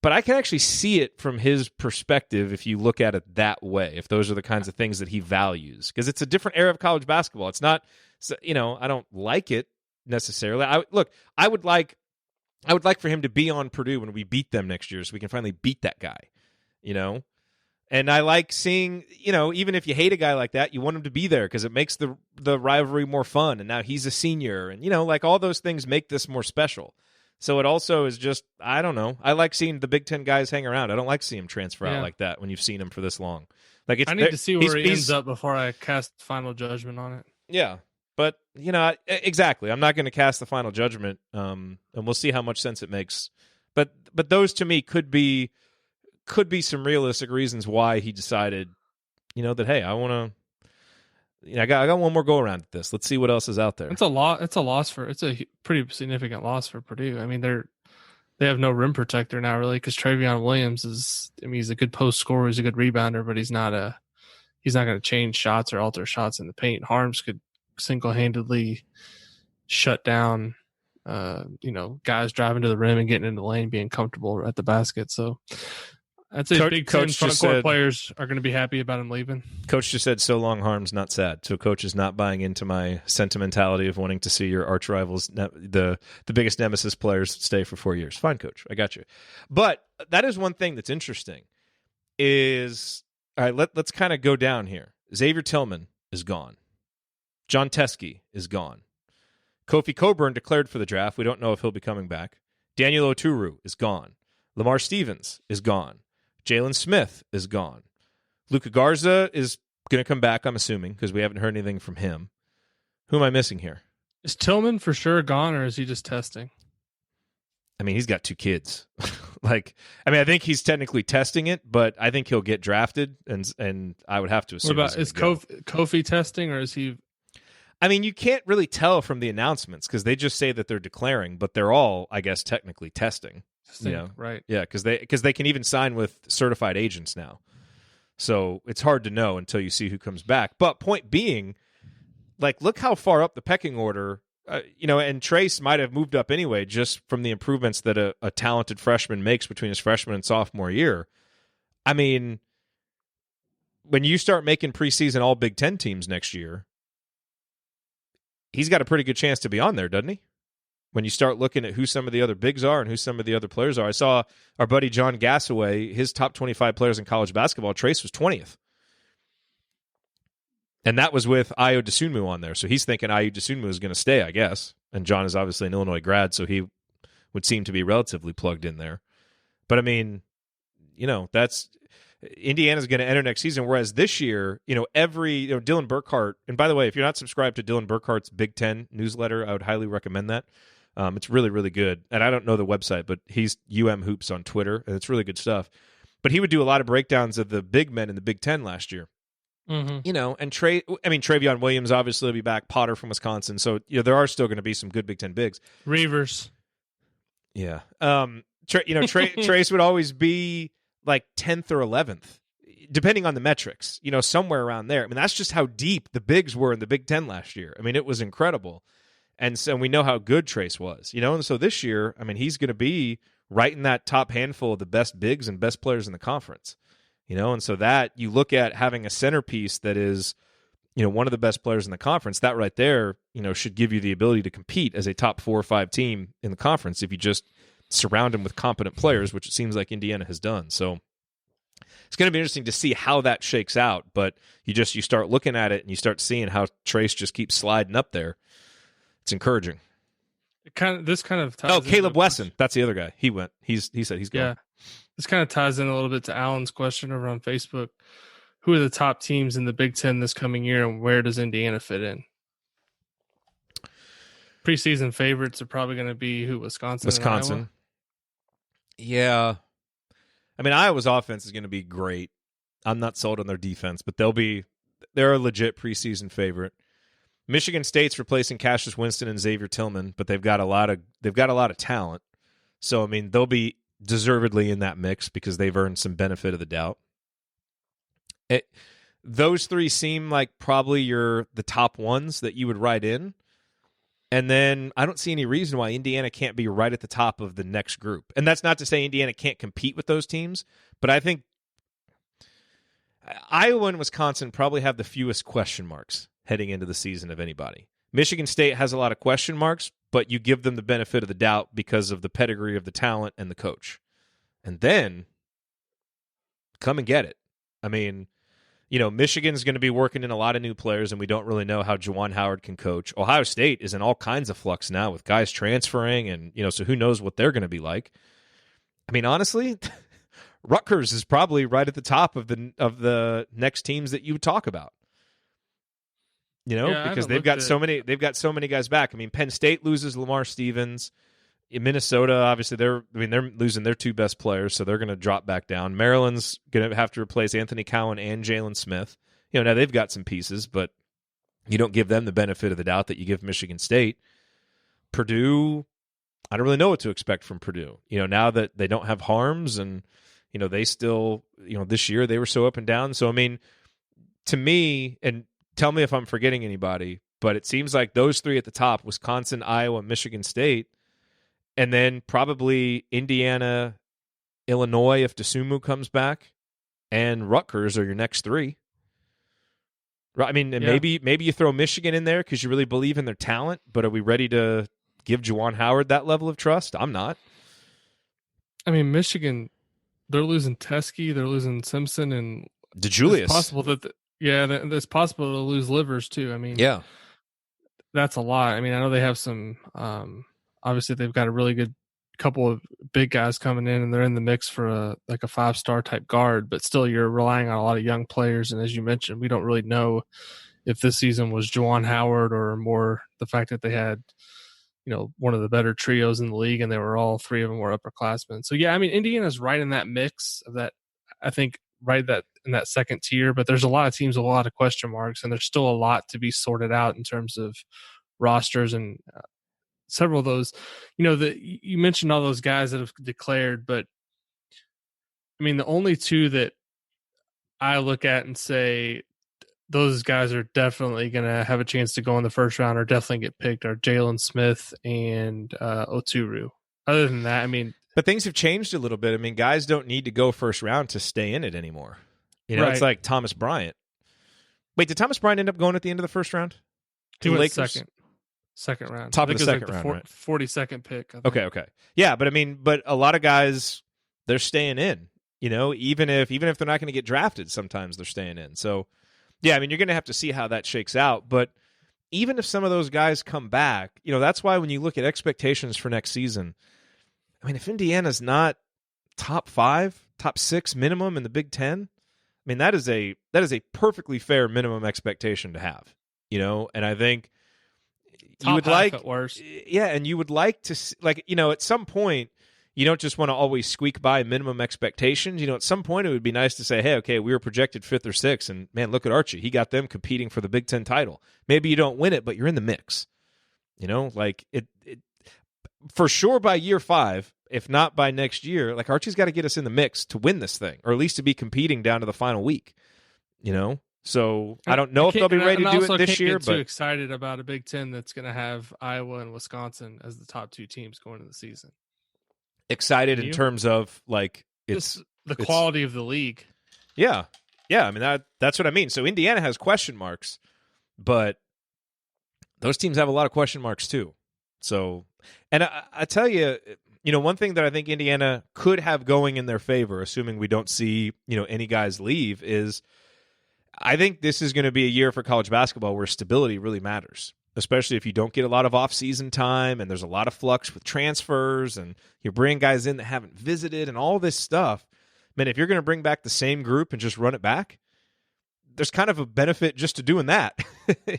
But I can actually see it from his perspective if you look at it that way, if those are the kinds of things that he values. Because it's a different era of college basketball. It's not, I don't like it necessarily. I would like for him to be on Purdue when we beat them next year so we can finally beat that guy, And I like seeing, even if you hate a guy like that, you want him to be there because it makes the rivalry more fun. And now he's a senior. And, like all those things make this more special. So it also is just, I don't know. I like seeing the Big Ten guys hang around. I don't like seeing him transfer out like that when you've seen him for this long. Like I need to see where he ends up before I cast final judgment on it. Yeah. But, exactly. I'm not going to cast the final judgment, and we'll see how much sense it makes. But those to me could be some realistic reasons why he decided, that, hey, I want to, I got one more go around at this. Let's see what else is out there. It's a pretty significant loss for Purdue. I mean, they have no rim protector now, really, because Trevion Williams he's a good post scorer, he's a good rebounder, but he's not going to change shots or alter shots in the paint. Harms could single-handedly shut down, guys driving to the rim and getting into the lane, being comfortable at the basket. So I'd say Big Ten front court players are going to be happy about him leaving. Coach just said, so long, Harms, not sad. So Coach is not buying into my sentimentality of wanting to see your arch rivals, the biggest nemesis players, stay for 4 years. Fine, Coach. I got you. But that is one thing that's interesting is, all right, let's kind of go down here. Xavier Tillman is gone. John Teskey is gone. Kofi Coburn declared for the draft. We don't know if he'll be coming back. Daniel Oturu is gone. Lamar Stevens is gone. Jalen Smith is gone. Luka Garza is going to come back, I'm assuming, because we haven't heard anything from him. Who am I missing here? Is Tillman for sure gone, or is he just testing? I mean, he's got 2 kids. I think he's technically testing it, but I think he'll get drafted, and I would have to assume. What about, is Kofi testing, or is he? I mean, you can't really tell from the announcements because they just say that they're declaring, but they're all, I guess, technically testing. Right. Yeah, because they can even sign with certified agents now. So it's hard to know until you see who comes back. But point being, look how far up the pecking order, and Trace might have moved up anyway just from the improvements that a talented freshman makes between his freshman and sophomore year. I mean, when you start making preseason all Big Ten teams next year, he's got a pretty good chance to be on there, doesn't he? When you start looking at who some of the other bigs are and who some of the other players are. I saw our buddy John Gassaway, his top 25 players in college basketball, Trace was 20th. And that was with Ayo Dosunmu on there. So he's thinking Ayo Dosunmu is going to stay, I guess. And John is obviously an Illinois grad, so he would seem to be relatively plugged in there. But, I mean, that's Indiana's going to enter next season, whereas this year, Dylan Burkhart, and by the way, if you're not subscribed to Dylan Burkhart's Big Ten newsletter, I would highly recommend that. It's really, really good. And I don't know the website, but he's UM Hoops on Twitter, and it's really good stuff. But he would do a lot of breakdowns of the big men in the Big Ten last year. Mm-hmm. And Trevion Williams obviously will be back, Potter from Wisconsin. So, there are still going to be some good Big Ten bigs. Reavers. Yeah. Trace would always be 10th or 11th. depending on the metrics, somewhere around there. I mean, that's just how deep the bigs were in the Big Ten last year. I mean, it was incredible. And so we know how good Trace was, and so this year, I mean, he's going to be right in that top handful of the best bigs and best players in the conference, and so that you look at having a centerpiece that is, one of the best players in the conference, that right there, should give you the ability to compete as a top 4 or 5 team in the conference if you just surround him with competent players, which it seems like Indiana has done. So it's going to be interesting to see how that shakes out, but you start looking at it and you start seeing how Trace just keeps sliding up there. It's encouraging. This kind of ties Caleb Wesson, that's the other guy. He said he's going. Yeah, this kind of ties in a little bit to Alan's question over on Facebook. Who are the top teams in the Big Ten this coming year, and where does Indiana fit in? Preseason favorites are probably going to be Wisconsin. And Iowa? Yeah. I mean, Iowa's offense is going to be great. I'm not sold on their defense, but they're a legit preseason favorite. Michigan State's replacing Cassius Winston and Xavier Tillman, but they've got a lot of talent. So I mean, they'll be deservedly in that mix because they've earned some benefit of the doubt. Those three seem like probably the top ones that you would write in. And then I don't see any reason why Indiana can't be right at the top of the next group. And that's not to say Indiana can't compete with those teams, but I think Iowa and Wisconsin probably have the fewest question marks heading into the season of anybody. Michigan State has a lot of question marks, but you give them the benefit of the doubt because of the pedigree of the talent and the coach. And then come and get it. I mean, Michigan's going to be working in a lot of new players, and we don't really know how Juwan Howard can coach. Ohio State is in all kinds of flux now with guys transferring, and so who knows what they're going to be like. I mean, honestly, Rutgers is probably right at the top of the next teams that you would talk about. Because they've got so many guys back. I mean, Penn State loses Lamar Stevens. In Minnesota, obviously, they're losing their 2 best players, so they're going to drop back down. Maryland's going to have to replace Anthony Cowan and Jalen Smith. Now they've got some pieces, but you don't give them the benefit of the doubt that you give Michigan State. Purdue, I don't really know what to expect from Purdue. Now that they don't have Harms and, they still, this year they were so up and down. So, I mean, to me, and tell me if I'm forgetting anybody, but it seems like those 3 at the top, Wisconsin, Iowa, Michigan State, and then probably Indiana, Illinois if DeSumo comes back, and Rutgers are your next 3. I mean, and maybe you throw Michigan in there because you really believe in their talent, but are we ready to give Juwan Howard that level of trust? I'm not. I mean, Michigan, they're losing Teskey, they're losing Simpson, and DeJulius. It's possible that it's possible to lose Livers too. I mean, yeah, that's a lot. I mean, I know they have some. Obviously, they've got a really good couple of big guys coming in, and they're in the mix for a 5-star type guard. But still, you're relying on a lot of young players. And as you mentioned, we don't really know if this season was Juwan Howard or more the fact that they had, one of the better trios in the league, and they were all 3 of them were upperclassmen. So yeah, I mean, Indiana's right in that mix of that. I think right in that second tier. But there's a lot of teams with a lot of question marks, and there's still a lot to be sorted out in terms of rosters and. Several of those, you mentioned all those guys that have declared, but I mean, the only 2 that I look at and say those guys are definitely going to have a chance to go in the first round or definitely get picked are Jalen Smith and Oturu. Other than that, I mean, but things have changed a little bit. I mean, guys don't need to go first round to stay in it anymore. Right. It's like Thomas Bryant. Wait, did Thomas Bryant end up going at the end of the first round? He went second round. Top of the second round, right? 42nd pick. Okay. Yeah, but I mean, a lot of guys, they're staying in, even if they're not going to get drafted, sometimes they're staying in. So, yeah, I mean, you're going to have to see how that shakes out. But even if some of those guys come back, that's why when you look at expectations for next season, I mean, if Indiana's not top 5, top 6 minimum in the Big Ten, I mean, that is a perfectly fair minimum expectation to have, and I think top you would like at worst. Yeah, and you would like to at some point you don't just want to always squeak by minimum expectations. At some point it would be nice to say, hey, okay, we were projected 5th or 6th, and man, look at Archie. He got them competing for the Big Ten title. Maybe you don't win it, but you're in the mix. It for sure by year 5, if not by next year, like Archie's got to get us in the mix to win this thing, or at least to be competing down to the final week. So I don't know if they'll be ready to do it this year. But too excited about a Big Ten that's going to have Iowa and Wisconsin as the top 2 teams going into the season. Excited in terms of like it's the quality of the league. Yeah. I mean that's what I mean. So Indiana has question marks, but those teams have a lot of question marks too. So, and I tell you, one thing that I think Indiana could have going in their favor, assuming we don't see any guys leave, is I think this is going to be a year for college basketball where stability really matters, especially if you don't get a lot of off-season time and there's a lot of flux with transfers and you're bringing guys in that haven't visited and all this stuff. Man, if you're going to bring back the same group and just run it back, there's kind of a benefit just to doing that,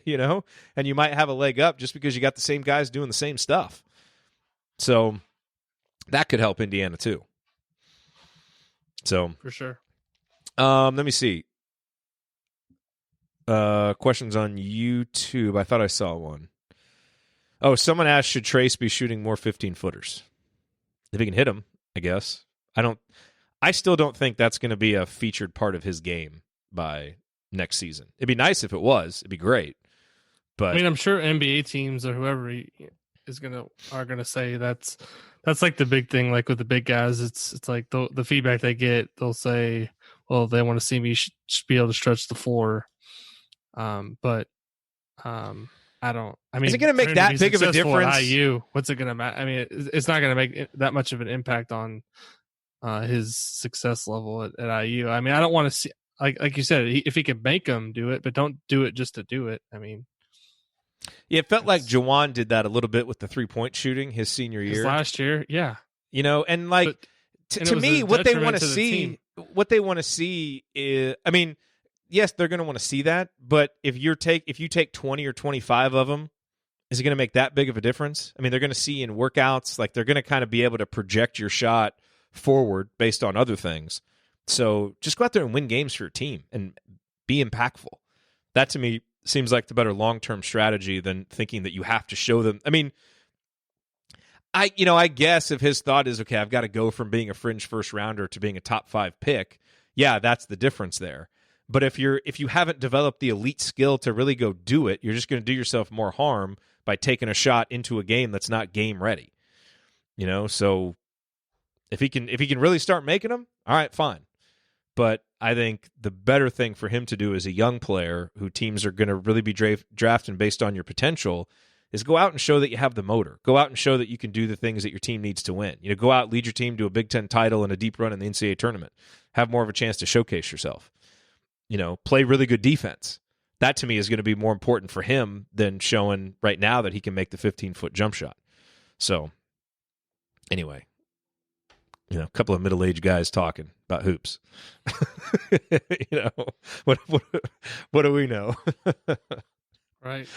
and you might have a leg up just because you got the same guys doing the same stuff. So that could help Indiana too. So for sure. Let me see. Questions on YouTube. I thought I saw one. Oh, someone asked, should Trace be shooting more 15-footers? If he can hit them, I guess. I still don't think that's going to be a featured part of his game by next season. It'd be nice if it was. It'd be great. But I mean, I'm sure NBA teams or whoever are gonna say that's like the big thing. Like with the big guys, it's like the feedback they get. They'll say, well, they want to see me be able to stretch the floor. But I don't. I mean, is it going to make that big of a difference? At IU, what's it going to matter? I mean, it's not going to make that much of an impact on his success level at IU. I mean, I don't want to see, like you said, if he can make them do it, but don't do it just to do it. I mean, yeah, it felt like Jawan did that a little bit with the 3-point shooting his senior year, last year. Yeah, and like to me, what they want to see is, I mean, yes, they're going to want to see that, but if you take 20 or 25 of them, is it going to make that big of a difference? I mean, they're going to see in workouts, like they're going to kind of be able to project your shot forward based on other things. So just go out there and win games for your team and be impactful. That to me seems like the better long-term strategy than thinking that you have to show them. I mean, I guess if his thought is, okay, I've got to go from being a fringe first rounder to being a top 5 pick, yeah, that's the difference there. But if you haven't developed the elite skill to really go do it, you're just going to do yourself more harm by taking a shot into a game that's not game ready. So if he can really start making them, all right, fine. But I think the better thing for him to do as a young player who teams are going to really be drafting based on your potential is go out and show that you have the motor. Go out and show that you can do the things that your team needs to win. Go out, lead your team to a Big Ten title and a deep run in the NCAA tournament. Have more of a chance to showcase yourself. Play really good defense. That to me is going to be more important for him than showing right now that he can make the 15-foot jump shot. So anyway, a couple of middle-aged guys talking about hoops. What do we know? Right.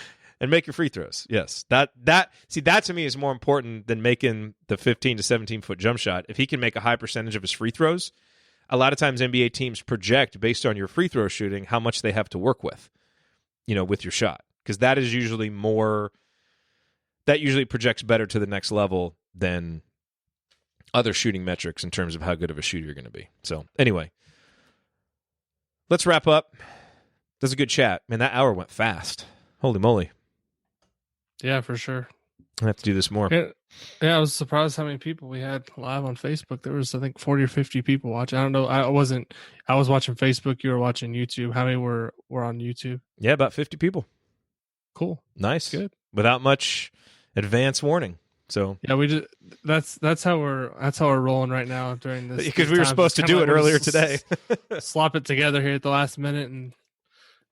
And make your free throws. Yes. That to me is more important than making the 15 to 17-foot jump shot. If he can make a high percentage of his free throws, a lot of times NBA teams project based on your free throw shooting how much they have to work with, with your shot. Because that is usually that usually projects better to the next level than other shooting metrics in terms of how good of a shooter you're going to be. So anyway, let's wrap up. That's a good chat. Man, that hour went fast. Holy moly. Yeah, for sure. I have to do this more. Yeah, I was surprised how many people we had live on Facebook. There was, I think, 40 or 50 people watching. I don't know. I was watching Facebook. You were watching YouTube. How many were on YouTube? Yeah, about 50 people. Cool. Nice. Good. Without much advance warning. So yeah, we just that's how we're rolling right now during this. Because we were supposed to do it earlier today. Slop it together here at the last minute, and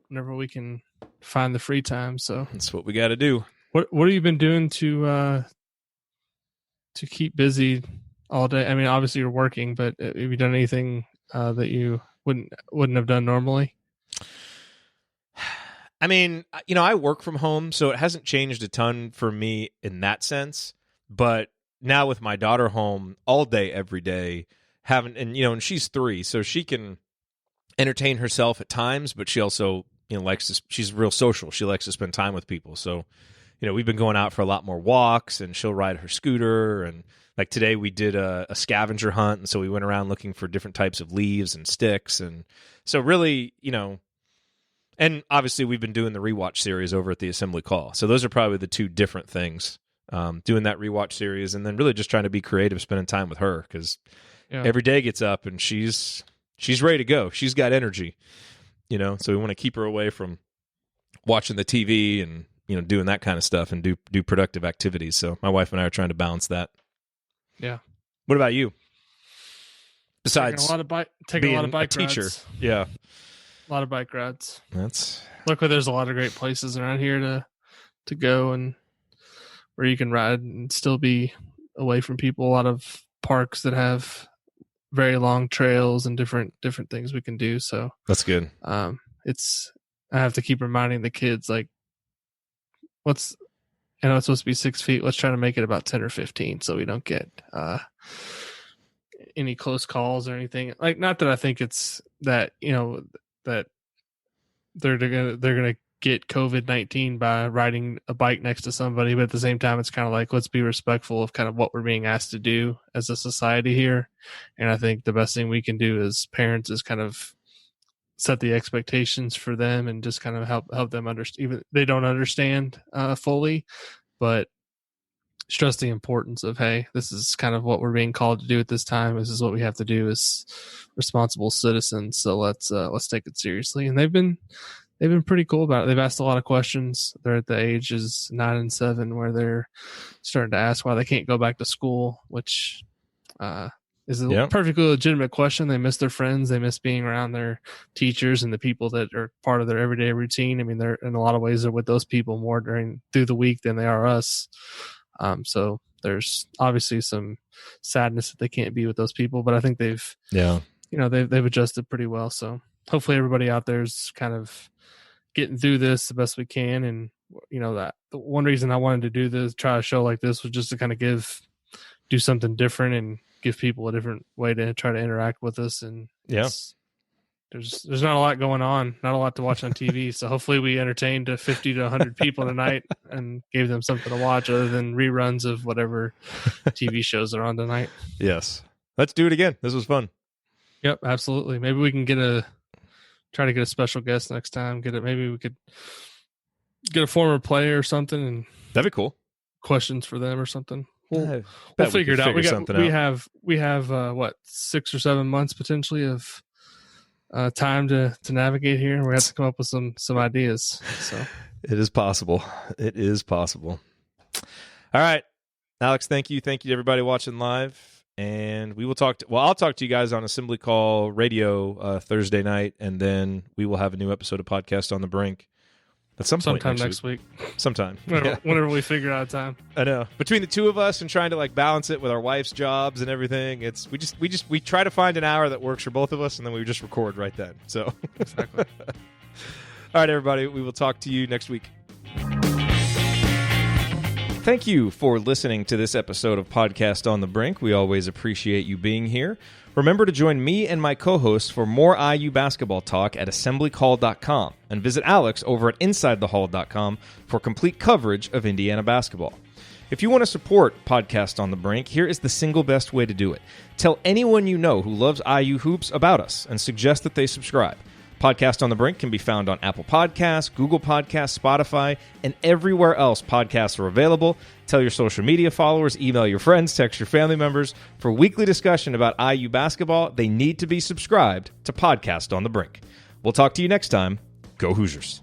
whenever we can find the free time. So that's what we got to do. What have you been doing to keep busy all day? I mean, obviously you're working, but have you done anything that you wouldn't have done normally? I mean, I work from home, so it hasn't changed a ton for me in that sense. But now with my daughter home all day, every day, and she's 3, so she can entertain herself at times, but she also, she's real social. She likes to spend time with people. So, we've been going out for a lot more walks, and she'll ride her scooter. And like today we did a scavenger hunt. And so we went around looking for different types of leaves and sticks. And so really, and obviously we've been doing the rewatch series over at the assembly call. So those are probably the two different things, doing that rewatch series and then really just trying to be creative, spending time with her. Cause every day gets up and she's ready to go. She's got energy, so we want to keep her away from watching the TV and, doing that kind of stuff and do productive activities. So my wife and I are trying to balance that. Yeah. What about you? Besides taking a lot of bike teacher. rides. Yeah. A lot of bike rides. Luckily there's a lot of great places around here to go and where you can ride and still be away from people. A lot of parks that have very long trails and different things we can do. So that's good. I have to keep reminding the kids, like, it's supposed to be 6 feet. Let's try to make it about 10 or 15 so we don't get any close calls or anything. Like, not that I think it's that, that they're gonna get COVID-19 by riding a bike next to somebody, but at the same time, it's kind of like, let's be respectful of kind of what we're being asked to do as a society here. And I think the best thing we can do as parents is kind of set the expectations for them and just kind of help them understand. Even they don't understand fully, but stress the importance of, hey, this is kind of what we're being called to do at this time. This is what we have to do as responsible citizens. So let's take it seriously. And they've been pretty cool about it. They've asked a lot of questions. They're at the ages 9 and 7 where they're starting to ask why they can't go back to school, which is a perfectly legitimate question. They miss their friends. They miss being around their teachers and the people that are part of their everyday routine. I mean, they're in a lot of ways they're with those people more through the week than they are us. So there's obviously some sadness that they can't be with those people, but I think they've adjusted pretty well. So hopefully everybody out there is kind of getting through this the best we can. And that the one reason I wanted to do this, try a show like this, was just to kind of do something different and give people a different way to try to interact with us. And there's not a lot going on, not a lot to watch on TV. So hopefully we entertained 50 to 100 people tonight and gave them something to watch other than reruns of whatever TV shows are on tonight. Yes. Let's do it again. This was fun. Yep, absolutely. Maybe we can try to get a special guest next time. Maybe we could get a former player or something, and that'd be cool. Questions for them or something. We'll bet figure it out. We have what, 6 or 7 months potentially of time to navigate here, and we have to come up with some ideas. So it is possible. It is possible. All right, Alex. Thank you to everybody watching live, and we will I'll talk to you guys on Assembly Call Radio Thursday night, and then we will have a new episode of Podcast on the Brink at sometime next week. Sometime. Whenever we figure out time. I know. Between the two of us and trying to balance it with our wife's jobs and everything, we try to find an hour that works for both of us, and then we just record right then. So exactly. All right, everybody. We will talk to you next week. Thank you for listening to this episode of Podcast on the Brink. We always appreciate you being here. Remember to join me and my co-hosts for more IU basketball talk at assemblycall.com, and visit Alex over at insidethehall.com for complete coverage of Indiana basketball. If you want to support Podcast on the Brink, here is the single best way to do it. Tell anyone you know who loves IU hoops about us and suggest that they subscribe. Podcast on the Brink can be found on Apple Podcasts, Google Podcasts, Spotify, and everywhere else podcasts are available. Tell your social media followers, email your friends, text your family members. For weekly discussion about IU basketball, they need to be subscribed to Podcast on the Brink. We'll talk to you next time. Go Hoosiers.